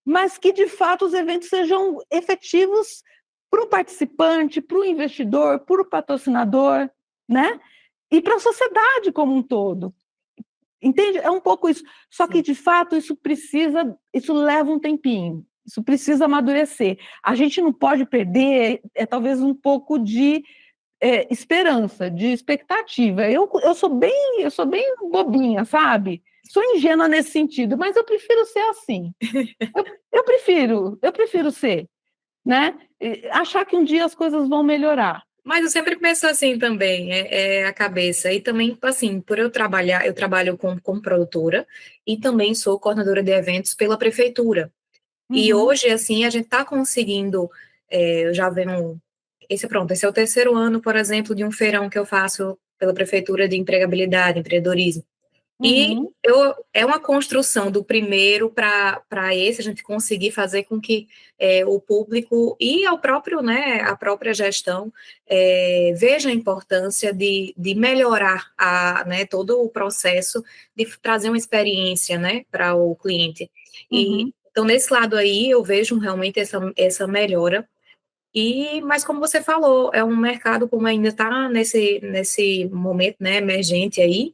mas que, de fato, os eventos sejam efetivos para o participante, para o investidor, para o patrocinador, né? E para a sociedade como um todo. Entende? É um pouco isso. Só que, de fato, isso leva um tempinho, isso precisa amadurecer. A gente não pode perder, talvez, um pouco de esperança, de expectativa. Eu sou bem bobinha, sabe? Sou ingênua nesse sentido, mas eu prefiro ser assim. Eu prefiro ser, né? Achar que um dia as coisas vão melhorar. Mas eu sempre penso assim também, a cabeça. E também, assim, por eu trabalho como produtora e também sou coordenadora de eventos pela prefeitura. E hoje, assim, a gente está conseguindo, já vemos, esse é o terceiro ano, por exemplo, de um feirão que eu faço pela prefeitura de empregabilidade, empreendedorismo. E é uma construção do primeiro para esse, a gente conseguir fazer com que o público e ao próprio, né, a própria gestão veja a importância de melhorar né, todo o processo, de trazer uma experiência, né, para o cliente. E, então, nesse lado aí, eu vejo realmente essa melhora. Mas como você falou, é um mercado como ainda está nesse momento, né, emergente aí.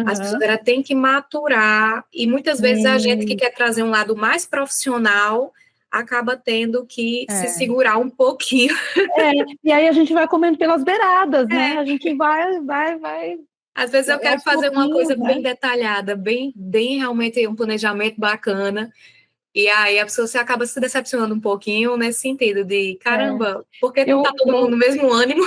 As pessoas têm que maturar, e muitas vezes a gente que quer trazer um lado mais profissional acaba tendo que se segurar um pouquinho. E aí a gente vai comendo pelas beiradas, né? A gente vai. Às vezes eu quero fazer uma coisa bem detalhada, bem realmente um planejamento bacana, e aí a pessoa acaba se decepcionando um pouquinho nesse sentido de, caramba, por que não está todo mundo no mesmo ânimo?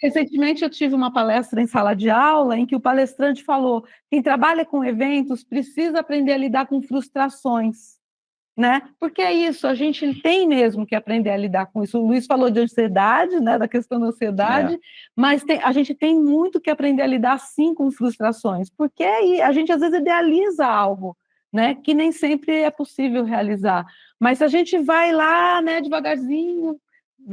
Recentemente eu tive uma palestra em sala de aula em que o palestrante falou: quem trabalha com eventos precisa aprender a lidar com frustrações, né? Porque é isso, a gente tem mesmo que aprender a lidar com isso. O Luiz falou de ansiedade, né, da questão da ansiedade, mas a gente tem muito que aprender a lidar, sim, com frustrações, porque a gente às vezes idealiza algo, né, que nem sempre é possível realizar. Mas se a gente vai lá, né, devagarzinho,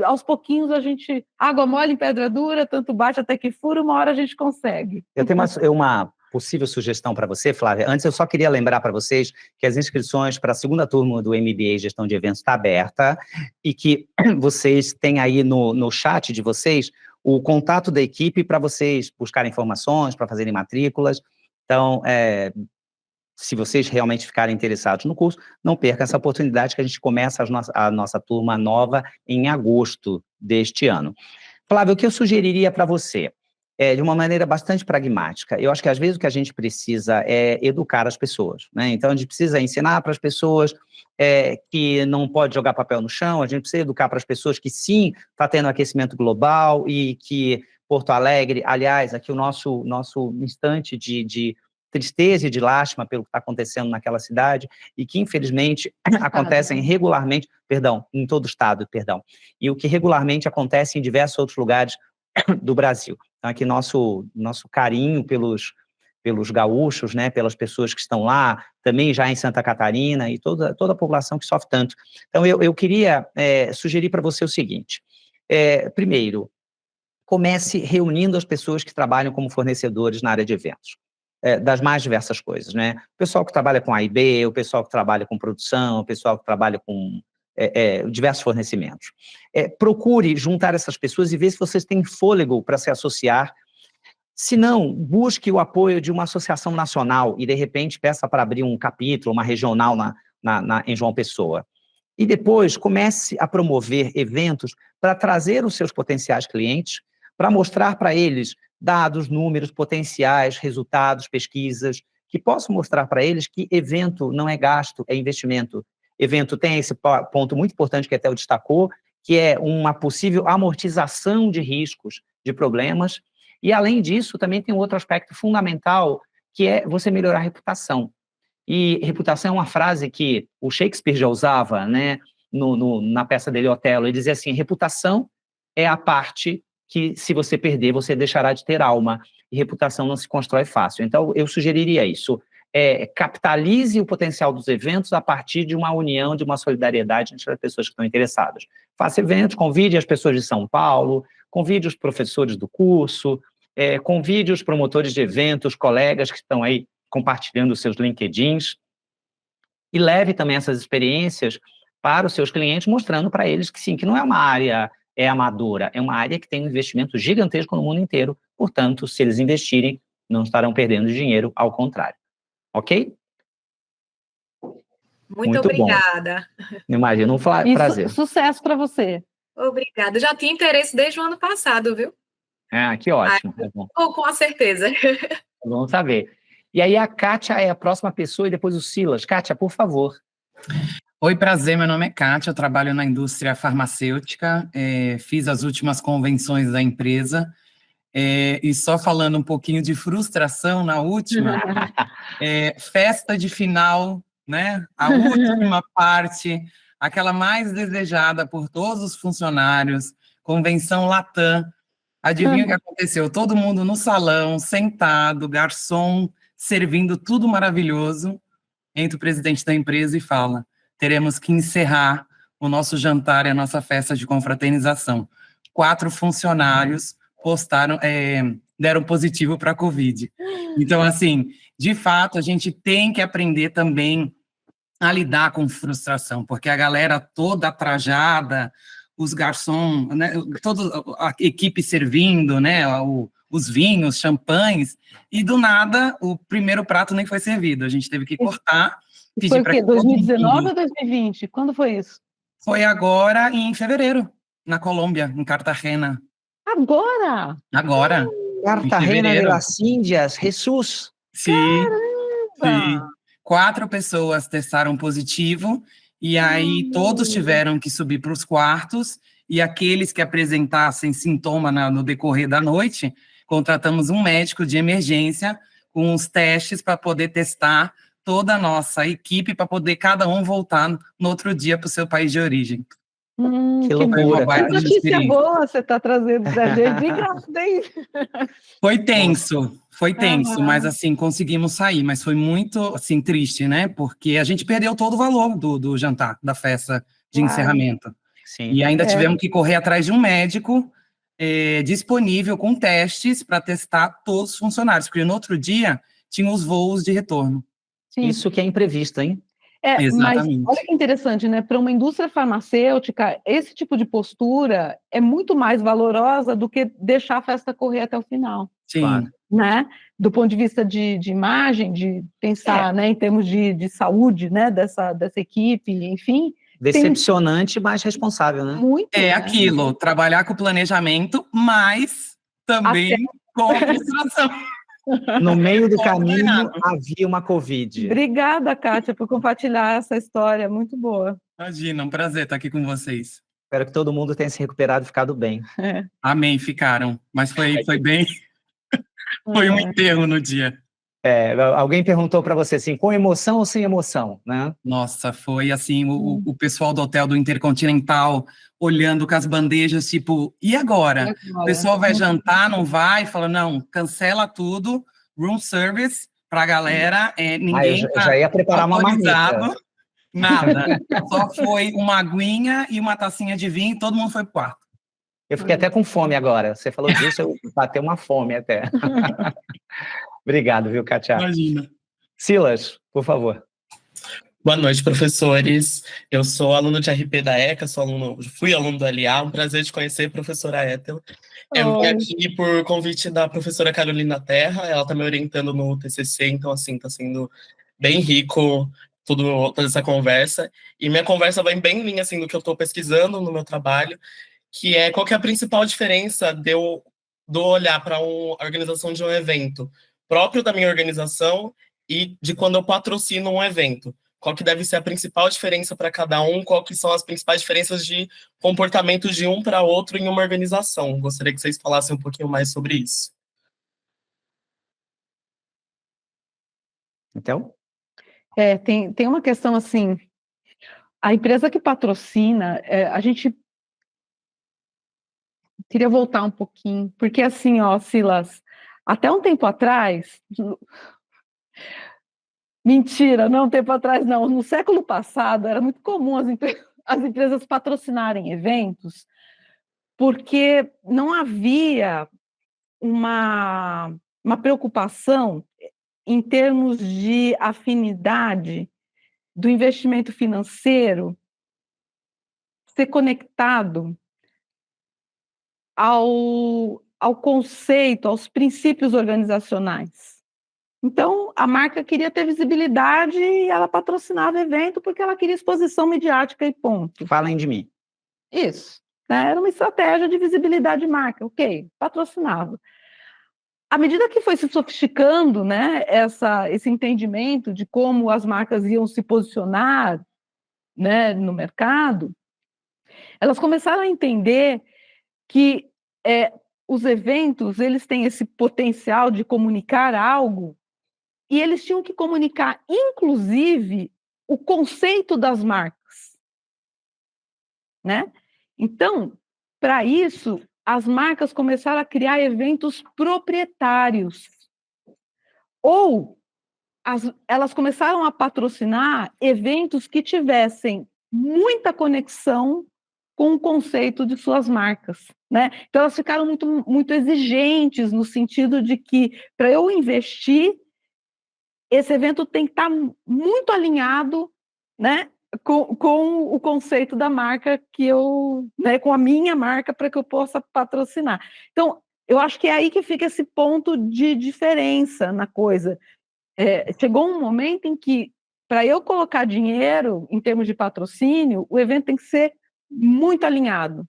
aos pouquinhos a gente, água mole em pedra dura, tanto bate até que fura, uma hora a gente consegue. Eu tenho uma possível sugestão para você, Flávia. Antes, eu só queria lembrar para vocês que as inscrições para a segunda turma do MBA Gestão de Eventos está aberta e que vocês têm aí no chat de vocês o contato da equipe para vocês buscarem informações, para fazerem matrículas. Então, se vocês realmente ficarem interessados no curso, não percam essa oportunidade que a gente começa a nossa turma nova em agosto deste ano. Flávio, o que eu sugeriria para você? De uma maneira bastante pragmática. Eu acho que, às vezes, o que a gente precisa é educar as pessoas, né? Então, a gente precisa ensinar para as pessoas que não pode jogar papel no chão, a gente precisa educar para as pessoas que, sim, está tendo aquecimento global e que Porto Alegre, aliás, aqui o nosso instante de tristeza e de lástima pelo que está acontecendo naquela cidade e que, infelizmente, acontecem regularmente, em todo o estado, e o que regularmente acontece em diversos outros lugares do Brasil. Então, aqui nosso carinho pelos gaúchos, né, pelas pessoas que estão lá, também já em Santa Catarina e toda a população que sofre tanto. Então, eu queria sugerir para você o seguinte, primeiro, comece reunindo as pessoas que trabalham como fornecedores na área de eventos. Das mais diversas coisas, né? O pessoal que trabalha com A&B, o pessoal que trabalha com produção, o pessoal que trabalha com diversos fornecimentos. Procure juntar essas pessoas e ver se vocês têm fôlego para se associar. Se não, busque o apoio de uma associação nacional e, de repente, peça para abrir um capítulo, uma regional em João Pessoa. E depois comece a promover eventos para trazer os seus potenciais clientes, para mostrar para eles dados, números, potenciais, resultados, pesquisas, que possam mostrar para eles que evento não é gasto, é investimento. Evento tem esse ponto muito importante que a Theo destacou, que é uma possível amortização de riscos, de problemas, e, além disso, também tem um outro aspecto fundamental, que é você melhorar a reputação. E reputação é uma frase que o Shakespeare já usava, né, na peça dele, Otelo. Ele dizia assim, reputação é a parte que, se você perder, você deixará de ter alma, e reputação não se constrói fácil. Então, eu sugeriria isso. Capitalize o potencial dos eventos a partir de uma união, de uma solidariedade entre as pessoas que estão interessadas. Faça eventos, convide as pessoas de São Paulo, convide os professores do curso, convide os promotores de eventos, colegas que estão aí compartilhando os seus LinkedIns, e leve também essas experiências para os seus clientes, mostrando para eles que sim, que não é uma área amadora, é uma área que tem um investimento gigantesco no mundo inteiro, portanto, se eles investirem, não estarão perdendo dinheiro, ao contrário. Ok? Muito obrigada. Imagina, um prazer. Sucesso para você. Obrigada. Já tinha interesse desde o ano passado, viu? Que ótimo. Com certeza. Vamos saber. E aí a Kátia é a próxima pessoa e depois o Silas. Kátia, por favor. Oi, prazer, meu nome é Kátia, eu trabalho na indústria farmacêutica, fiz as últimas convenções da empresa, e só falando um pouquinho de frustração na última, festa de final, né? A última parte, aquela mais desejada por todos os funcionários, convenção Latam. Adivinha o que aconteceu? Todo mundo no salão, sentado, garçom, servindo tudo maravilhoso. Entra o presidente da empresa e fala, teremos que encerrar o nosso jantar e a nossa festa de confraternização. 4 funcionários deram positivo para a Covid. Então, assim, de fato, a gente tem que aprender também a lidar com frustração, porque a galera toda trajada, os garçons, né, toda a equipe servindo, né, os vinhos, champanhes, e do nada o primeiro prato nem foi servido, a gente teve que cortar. Foi o quê? 2019 ou 2020? Quando foi isso? Foi agora em fevereiro, na Colômbia, em Cartagena. Agora? Agora. Cartagena de las Índias, Jesus. Sim. Sim. 4 pessoas testaram positivo, e aí todos tiveram que subir para os quartos, e aqueles que apresentassem sintoma no decorrer da noite, contratamos um médico de emergência com os testes para poder testar toda a nossa equipe, para poder cada um voltar no outro dia para o seu país de origem. Que loucura. Que notícia boa você está trazendo da gente. Obrigada, hein? Foi tenso, mas assim, conseguimos sair, mas foi muito, assim, triste, né, porque a gente perdeu todo o valor do jantar, da festa de encerramento. Sim. E ainda tivemos que correr atrás de um médico disponível com testes para testar todos os funcionários, porque no outro dia tinha os voos de retorno. Sim. Isso que é imprevisto, hein? Exatamente. Mas olha que interessante, né? Para uma indústria farmacêutica, esse tipo de postura é muito mais valorosa do que deixar a festa correr até o final. Sim. Claro. Né? Do ponto de vista de imagem, de pensar, né, em termos de saúde, né, dessa equipe, enfim. Decepcionante, mas responsável, né? Muito. Aquilo, trabalhar com planejamento, mas também com a frustração. No meio do caminho havia uma Covid. Obrigada, Kátia, por compartilhar essa história, muito boa. Imagina, um prazer estar aqui com vocês. Espero que todo mundo tenha se recuperado e ficado bem. Amém, ficaram. Mas foi bem... Foi um enterro no dia. Alguém perguntou para você assim, com emoção ou sem emoção, né? Nossa, foi assim, o pessoal do hotel do Intercontinental olhando com as bandejas, tipo, e agora? O pessoal vai jantar, não vai? Fala, não, cancela tudo, room service pra galera, ninguém eu já ia preparar uma marmita. Nada, só foi uma aguinha e uma tacinha de vinho e todo mundo foi pro quarto. Eu fiquei até com fome agora, você falou disso, eu bateu uma fome até. Obrigado, viu, Kátia? Imagina. Silas, por favor. Boa noite, professores. Eu sou aluno de RP da ECA, fui aluno do LA, um prazer te conhecer, professora Ethel. Eu vim aqui por convite da professora Carolina Terra, ela está me orientando no TCC, então, assim, está sendo bem rico toda essa conversa. E minha conversa vai bem em linha, assim, do que eu estou pesquisando no meu trabalho, que é qual que é a principal diferença de eu do olhar para a organização de um evento próprio da minha organização e de quando eu patrocino um evento? Qual que deve ser a principal diferença para cada um? Qual que são as principais diferenças de comportamento de um para outro em uma organização? Gostaria que vocês falassem um pouquinho mais sobre isso. Então? Tem uma questão assim, a empresa que patrocina, a gente queria voltar um pouquinho, porque assim, ó, Silas, até um tempo atrás, mentira, não um tempo atrás não, no século passado era muito comum as empresas patrocinarem eventos, porque não havia uma preocupação em termos de afinidade do investimento financeiro ser conectado ao conceito, aos princípios organizacionais. Então, a marca queria ter visibilidade e ela patrocinava evento porque ela queria exposição midiática e ponto. Falem de mim. Isso, né? Era uma estratégia de visibilidade de marca, ok, patrocinava. À medida que foi se sofisticando, né, esse entendimento de como as marcas iam se posicionar, né, no mercado, elas começaram a entender que os eventos eles têm esse potencial de comunicar algo e eles tinham que comunicar, inclusive, o conceito das marcas, né? Então, para isso, as marcas começaram a criar eventos proprietários. Ou elas começaram a patrocinar eventos que tivessem muita conexão com o conceito de suas marcas, né? Então, elas ficaram muito, muito exigentes no sentido de que, para eu investir, esse evento tem que estar muito alinhado, né, com o conceito da marca que eu, né, com a minha marca para que eu possa patrocinar. Então, eu acho que é aí que fica esse ponto de diferença na coisa. Chegou um momento em que, para eu colocar dinheiro em termos de patrocínio, o evento tem que ser muito alinhado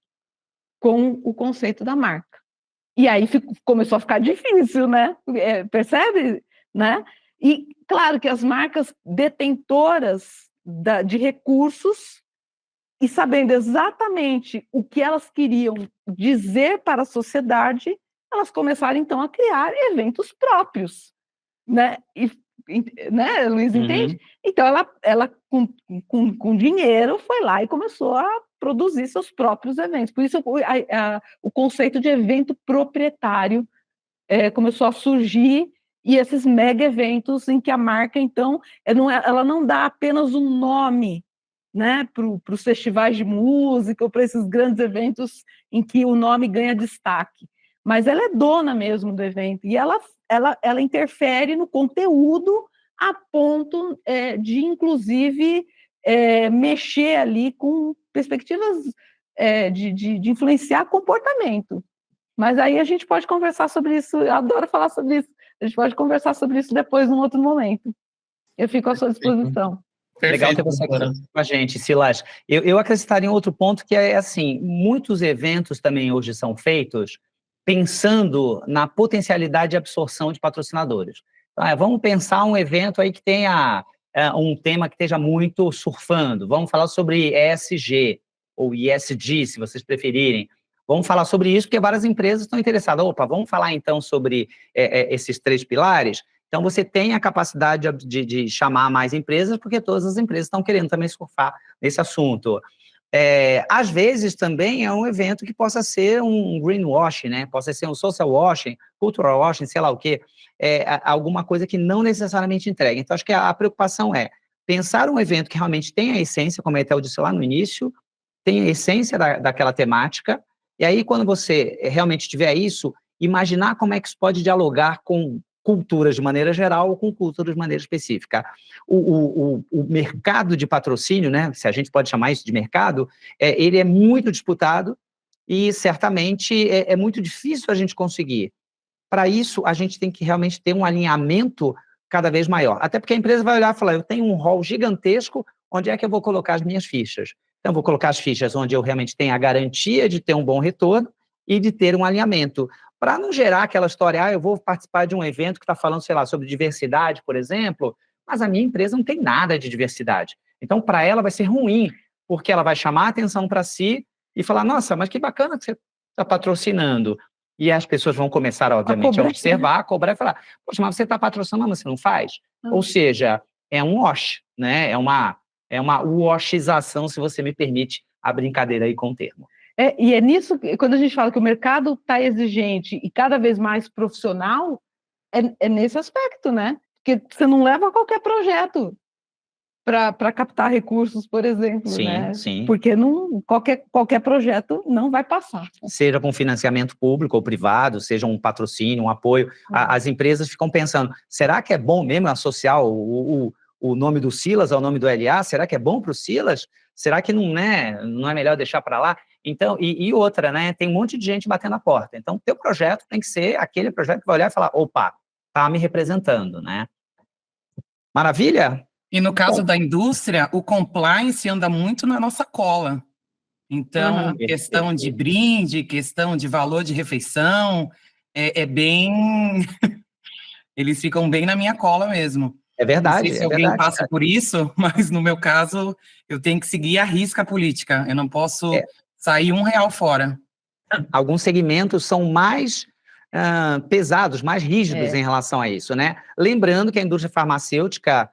com o conceito da marca. E aí começou a ficar difícil, né? Percebe? Né? E, claro, que as marcas detentoras de recursos e sabendo exatamente o que elas queriam dizer para a sociedade, elas começaram, então, a criar eventos próprios, né? Né, Luiz, entende? Então, ela com dinheiro, foi lá e começou a produzir seus próprios eventos. Por isso, o conceito de evento proprietário começou a surgir, e esses mega eventos em que a marca, então, ela não dá apenas um nome, né, para os festivais de música ou para esses grandes eventos em que o nome ganha destaque, mas ela é dona mesmo do evento, e ela interfere no conteúdo a ponto de, inclusive, mexer ali com perspectivas de influenciar comportamento. Mas aí a gente pode conversar sobre isso, eu adoro falar sobre isso, a gente pode conversar sobre isso depois, num outro momento. Eu fico à sua disposição. Legal ter você aqui com a gente, Silas. Eu acrescentaria um outro ponto que é assim, muitos eventos também hoje são feitos pensando na potencialidade de absorção de patrocinadores. Então, vamos pensar um evento aí que tenha um tema que esteja muito surfando, vamos falar sobre ESG, ou ISG, se vocês preferirem. Vamos falar sobre isso, porque várias empresas estão interessadas. Opa, vamos falar então sobre esses 3 pilares? Então, você tem a capacidade de chamar mais empresas, porque todas as empresas estão querendo também surfar nesse assunto. Às vezes, também é um evento que possa ser um greenwashing, né? Possa ser um social washing, cultural washing, sei lá o quê. Alguma coisa que não necessariamente entrega. Então, acho que a preocupação é pensar um evento que realmente tem a essência, como a Ethel disse lá no início, tem a essência daquela temática, e aí, quando você realmente tiver isso, imaginar como é que isso pode dialogar com culturas de maneira geral ou com culturas de maneira específica. O mercado de patrocínio, né, se a gente pode chamar isso de mercado, ele é muito disputado e, certamente, é muito difícil a gente conseguir. Para isso, a gente tem que realmente ter um alinhamento cada vez maior. Até porque a empresa vai olhar e falar, eu tenho um rol gigantesco, onde é que eu vou colocar as minhas fichas? Então, eu vou colocar as fichas onde eu realmente tenho a garantia de ter um bom retorno e de ter um alinhamento. para não gerar aquela história, eu vou participar de um evento que está falando, sei lá, sobre diversidade, por exemplo, mas a minha empresa não tem nada de diversidade. Então, para ela vai ser ruim, porque ela vai chamar a atenção para si e falar, nossa, mas que bacana que você está patrocinando. E as pessoas vão começar, obviamente, a observar, a cobrar e falar, poxa, mas você está patrocinando, mas você não faz? Ou seja, é um wash, né? É uma washização, se você me permite a brincadeira aí com o termo. E é nisso, quando a gente fala que o mercado está exigente e cada vez mais profissional, é nesse aspecto, né? Porque você não leva qualquer projeto para captar recursos, por exemplo, sim, né? Sim. Porque qualquer projeto não vai passar. Seja com financiamento público ou privado, seja um patrocínio, um apoio. As empresas ficam pensando, será que é bom mesmo associar o nome do Silas ao nome do LA? Será que é bom para o Silas? Será que não é melhor deixar para lá? Então, e outra, né? Tem um monte de gente batendo a porta. Então, teu projeto tem que ser aquele projeto que vai olhar e falar, opa, tá me representando, né? Maravilha? E no caso da indústria, o compliance anda muito na nossa cola. Então, questão de brinde, questão de valor de refeição, é bem... Eles ficam bem na minha cola mesmo. É verdade. Não sei se alguém passa por isso, mas no meu caso, eu tenho que seguir a risca política. Eu não posso sair R$1 fora. Alguns segmentos são mais pesados, mais rígidos em relação a isso, né? Lembrando que a indústria farmacêutica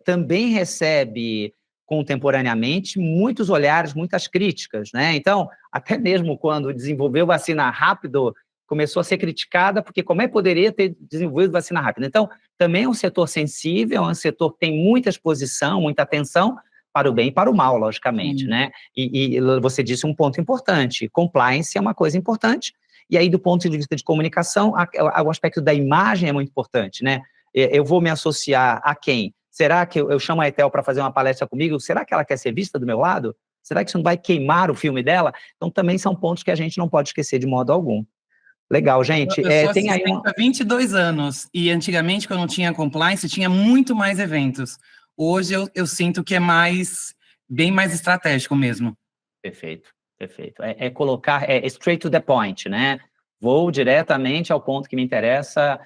também recebe contemporaneamente muitos olhares, muitas críticas, né? Então, até mesmo quando desenvolveu vacina rápido, começou a ser criticada porque como é que poderia ter desenvolvido vacina rápida? Então, também é um setor sensível, é um setor que tem muita exposição, muita atenção para o bem e para o mal, logicamente, né? E você disse um ponto importante, compliance é uma coisa importante, e aí do ponto de vista de comunicação, o aspecto da imagem é muito importante, né? Eu vou me associar a quem? Será que eu chamo a Ethel para fazer uma palestra comigo? Será que ela quer ser vista do meu lado? Será que isso não vai queimar o filme dela? Então, também são pontos que a gente não pode esquecer de modo algum. Legal, gente. Eu sou tem aí há 22 anos, e antigamente, quando não tinha compliance, tinha muito mais eventos. Hoje eu sinto que é bem mais estratégico mesmo. Perfeito, perfeito. Colocar, straight to the point, né? Vou diretamente ao ponto que me interessa,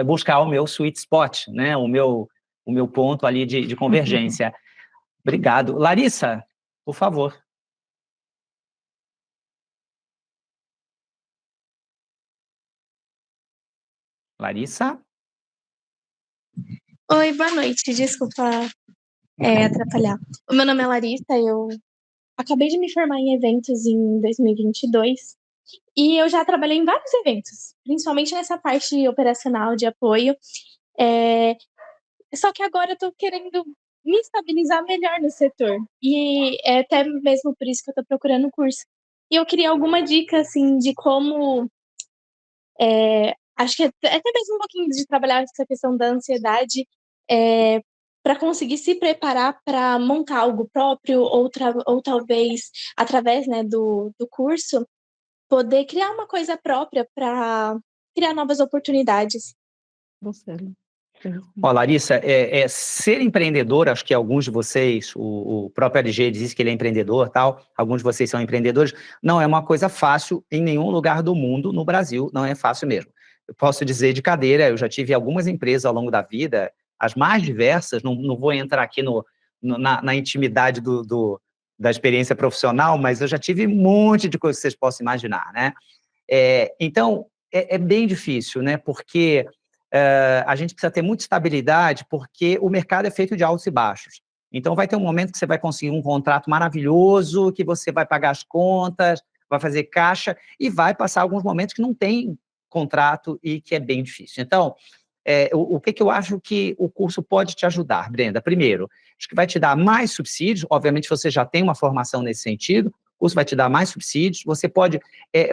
buscar o meu sweet spot, né? O meu ponto ali de convergência. Obrigado. Larissa, por favor. Larissa? Oi, boa noite. Desculpa atrapalhar. O meu nome é Larissa, eu acabei de me formar em eventos em 2022 e eu já trabalhei em vários eventos, principalmente nessa parte operacional de apoio. Só que agora eu tô querendo me estabilizar melhor no setor e é até mesmo por isso que eu tô procurando curso. E eu queria alguma dica, assim, de como... acho que até mesmo um pouquinho de trabalhar essa questão da ansiedade para conseguir se preparar para montar algo próprio ou talvez, através, né, do curso, poder criar uma coisa própria para criar novas oportunidades. Larissa, ser empreendedor, acho que alguns de vocês, o próprio LG diz que ele é empreendedor, tal, alguns de vocês são empreendedores, não é uma coisa fácil em nenhum lugar do mundo, no Brasil, não é fácil mesmo. Eu posso dizer de cadeira, eu já tive algumas empresas ao longo da vida, as mais diversas, não vou entrar aqui na intimidade da experiência profissional, mas eu já tive um monte de coisas que vocês possam imaginar, né? Então, é bem difícil, né? Porque a gente precisa ter muita estabilidade, porque o mercado é feito de altos e baixos. Então, vai ter um momento que você vai conseguir um contrato maravilhoso, que você vai pagar as contas, vai fazer caixa, e vai passar alguns momentos que não tem contrato e que é bem difícil. Então, o que eu acho que o curso pode te ajudar, Brenda? Primeiro, acho que vai te dar mais subsídios, obviamente você já tem uma formação nesse sentido, o curso vai te dar mais subsídios, você pode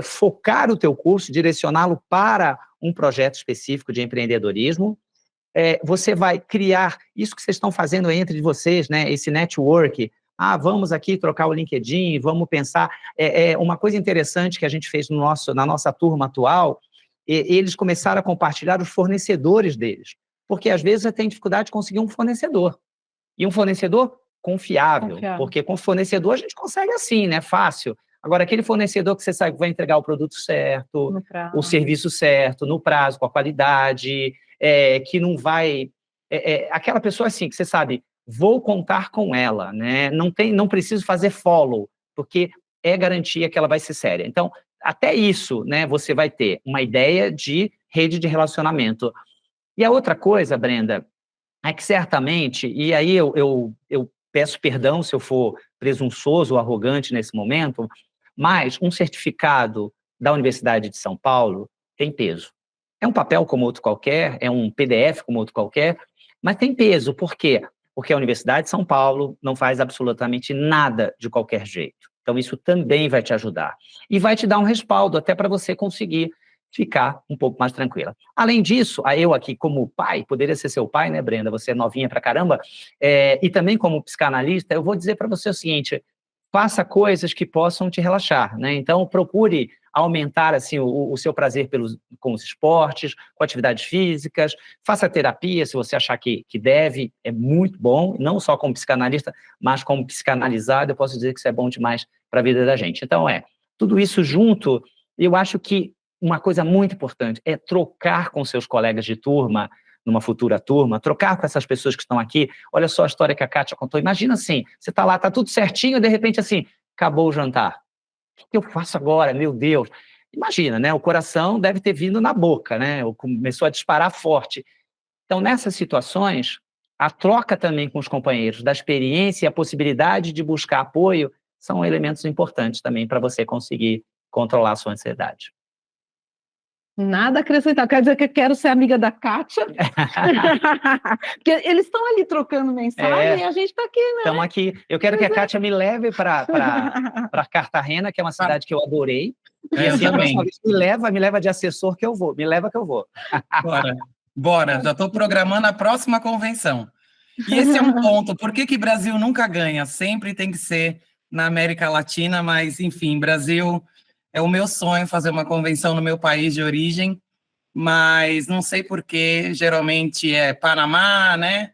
focar o teu curso, direcioná-lo para um projeto específico de empreendedorismo, você vai criar isso que vocês estão fazendo entre vocês, né, esse network, vamos aqui trocar o LinkedIn, vamos pensar, uma coisa interessante que a gente fez na nossa turma atual, eles começaram a compartilhar os fornecedores deles, porque às vezes você tem dificuldade de conseguir um fornecedor, e um fornecedor confiável, porque com fornecedor a gente consegue assim, né, fácil. Agora, aquele fornecedor que você sabe que vai entregar o produto certo, o serviço certo, no prazo, com a qualidade, que não vai... aquela pessoa assim, que você sabe, vou contar com ela, né? Não preciso fazer follow, porque é garantia que ela vai ser séria. Então, até isso, né, você vai ter uma ideia de rede de relacionamento. E a outra coisa, Brenda, é que certamente, e aí eu peço perdão se eu for presunçoso ou arrogante nesse momento, mas um certificado da Universidade de São Paulo tem peso. É um papel como outro qualquer, é um PDF como outro qualquer, mas tem peso. Por quê? Porque a Universidade de São Paulo não faz absolutamente nada de qualquer jeito. Então, isso também vai te ajudar. E vai te dar um respaldo até para você conseguir ficar um pouco mais tranquila. Além disso, eu aqui como pai, poderia ser seu pai, né, Brenda? Você é novinha pra caramba, e também como psicanalista, eu vou dizer para você o seguinte: faça coisas que possam te relaxar, né? Então, procure aumentar assim o seu prazer com os esportes, com atividades físicas, faça terapia se você achar que deve, é muito bom, não só como psicanalista, mas como psicanalizado, eu posso dizer que isso é bom demais para a vida da gente. Então, tudo isso junto, eu acho que uma coisa muito importante é trocar com seus colegas de turma, numa futura turma, trocar com essas pessoas que estão aqui. Olha só a história que a Kátia contou. Imagina assim, você está lá, está tudo certinho, e de repente assim, acabou o jantar. O que eu faço agora? Meu Deus. Imagina, né? O coração deve ter vindo na boca, né? Começou a disparar forte. Então, nessas situações, a troca também com os companheiros da experiência e a possibilidade de buscar apoio são elementos importantes também para você conseguir controlar a sua ansiedade. Nada a acrescentar. Quer dizer que eu quero ser amiga da Kátia? Porque eles estão ali trocando mensagem e a gente está aqui, né? Estamos aqui. Eu quero que a Kátia me leve para Cartagena, que é uma cidade que eu adorei. E assim, a próxima vez me leva de assessor que eu vou. Me leva que eu vou. Bora. Já estou programando a próxima convenção. E esse é um ponto. Por que o Brasil nunca ganha? Sempre tem que ser na América Latina, mas, enfim, Brasil... É o meu sonho fazer uma convenção no meu país de origem, mas não sei por que, geralmente é Panamá, né?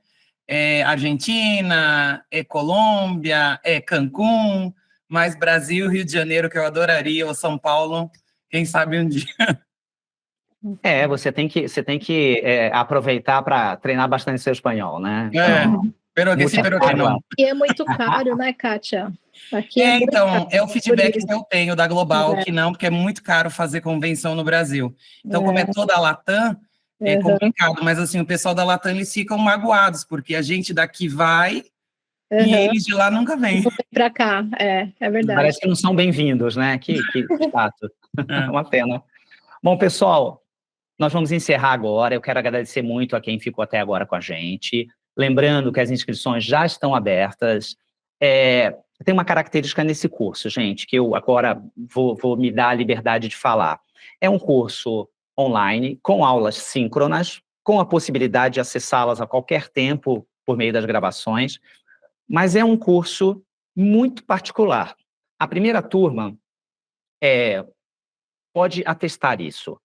É Argentina, é Colômbia, é Cancún, mas Brasil, Rio de Janeiro, que eu adoraria, ou São Paulo, quem sabe um dia. Você tem que aproveitar para treinar bastante seu espanhol, né? Pero que sim, pero que não. E é muito caro, né, Kátia? Aqui então, é o feedback que eu tenho da Global, que não, porque é muito caro fazer convenção no Brasil. Então, como é toda a Latam, é complicado, mas assim, o pessoal da Latam, eles ficam magoados, porque a gente daqui vai e eles de lá nunca vêm. Para cá, é verdade. Parece que não são bem-vindos, né? Que chato. É uma pena. Bom, pessoal, nós vamos encerrar agora. Eu quero agradecer muito a quem ficou até agora com a gente. Lembrando que as inscrições já estão abertas. Tem uma característica nesse curso, gente, que eu agora vou me dar a liberdade de falar. É um curso online, com aulas síncronas, com a possibilidade de acessá-las a qualquer tempo por meio das gravações, mas é um curso muito particular. A primeira turma pode atestar isso.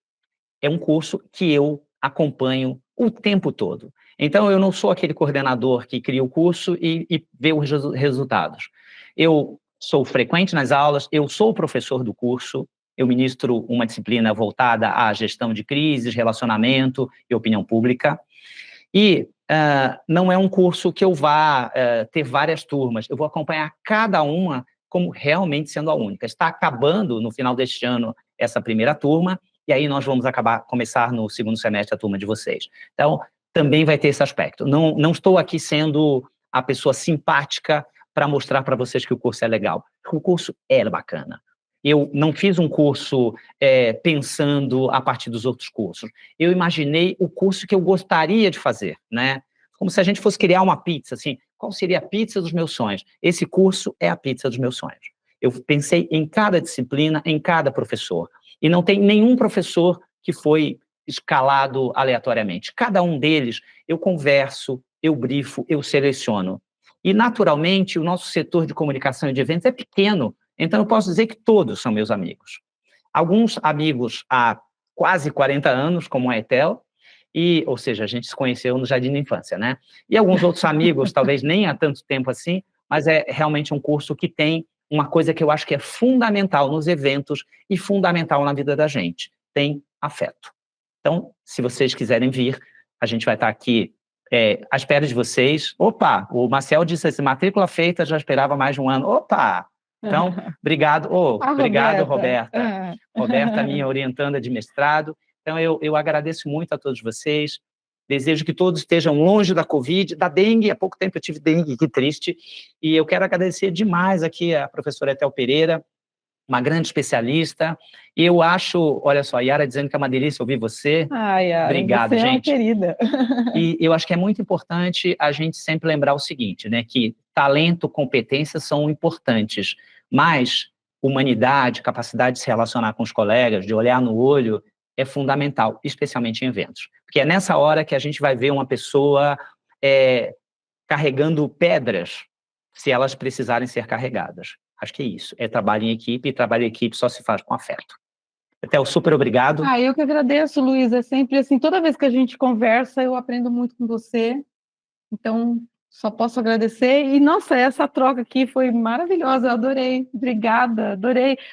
É um curso que eu acompanho o tempo todo. Então, eu não sou aquele coordenador que cria o curso e vê os resultados. Eu sou frequente nas aulas, eu sou o professor do curso, eu ministro uma disciplina voltada à gestão de crises, relacionamento e opinião pública. E não é um curso que eu vá ter várias turmas, eu vou acompanhar cada uma como realmente sendo a única. Está acabando, no final deste ano, essa primeira turma, e aí nós vamos começar no segundo semestre a turma de vocês. Então, também vai ter esse aspecto. Não estou aqui sendo a pessoa simpática para mostrar para vocês que o curso é legal. O curso é bacana. Eu não fiz um curso pensando a partir dos outros cursos. Eu imaginei o curso que eu gostaria de fazer, né? Como se a gente fosse criar uma pizza, assim, qual seria a pizza dos meus sonhos? Esse curso é a pizza dos meus sonhos. Eu pensei em cada disciplina, em cada professor. E não tem nenhum professor que foi escalado aleatoriamente. Cada um deles eu converso, eu brifo, eu seleciono. E, naturalmente, o nosso setor de comunicação e de eventos é pequeno, então eu posso dizer que todos são meus amigos. Alguns amigos há quase 40 anos, como a Etel, ou seja, a gente se conheceu no jardim da infância, né? E alguns outros amigos, talvez nem há tanto tempo assim, mas é realmente um curso que tem uma coisa que eu acho que é fundamental nos eventos e fundamental na vida da gente. Tem afeto. Então, se vocês quiserem vir, a gente vai estar aqui à espera de vocês. Opa, o Marcel disse assim, matrícula feita, já esperava mais de um ano. Opa! Então, obrigado. Obrigado, Roberta. Roberta, minha orientanda de mestrado. Então, eu agradeço muito a todos vocês. Desejo que todos estejam longe da Covid, da dengue. Há pouco tempo eu tive dengue, que triste. E eu quero agradecer demais aqui a professora Ethel Pereira, uma grande especialista. E eu acho, olha só, a Yara dizendo que é uma delícia ouvir você. Yara, obrigado, você gente. É uma querida. E eu acho que é muito importante a gente sempre lembrar o seguinte, né, que talento, competência são importantes, mas humanidade, capacidade de se relacionar com os colegas, de olhar no olho, é fundamental, especialmente em eventos. Porque é nessa hora que a gente vai ver uma pessoa carregando pedras, se elas precisarem ser carregadas. Acho que é isso, é trabalho em equipe, e trabalho em equipe só se faz com afeto. Ethel, super obrigado. Eu que agradeço, Luiz, é sempre assim, toda vez que a gente conversa, eu aprendo muito com você, então só posso agradecer, e nossa, essa troca aqui foi maravilhosa, eu adorei, obrigada,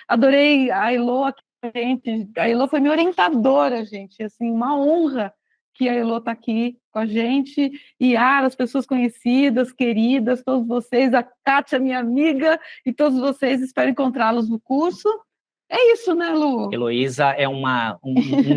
adorei a Elô aqui com a gente, a Elô foi minha orientadora, gente, assim, uma honra que a Elô está aqui com a gente, e as pessoas conhecidas, queridas, todos vocês, a Kátia, minha amiga, e todos vocês, espero encontrá-los no curso. É isso, né, Lu? Heloísa é um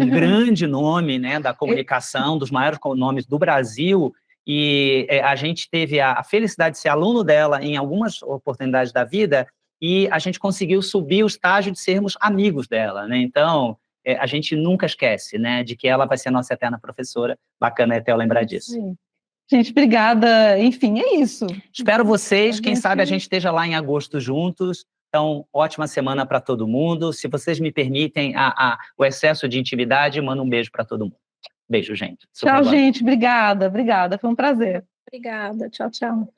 grande nome, né, da comunicação, dos maiores nomes do Brasil, e a gente teve a felicidade de ser aluno dela em algumas oportunidades da vida, e a gente conseguiu subir o estágio de sermos amigos dela, né? Então, a gente nunca esquece, né, de que ela vai ser nossa eterna professora. Bacana até eu lembrar disso. Sim. Gente, obrigada. Enfim, é isso. Espero vocês, quem sabe a gente esteja lá em agosto juntos. Então, ótima semana para todo mundo. Se vocês me permitem o excesso de intimidade, mando um beijo para todo mundo. Beijo, gente. Tchau, gente. Obrigada. Foi um prazer. Obrigada. Tchau, tchau.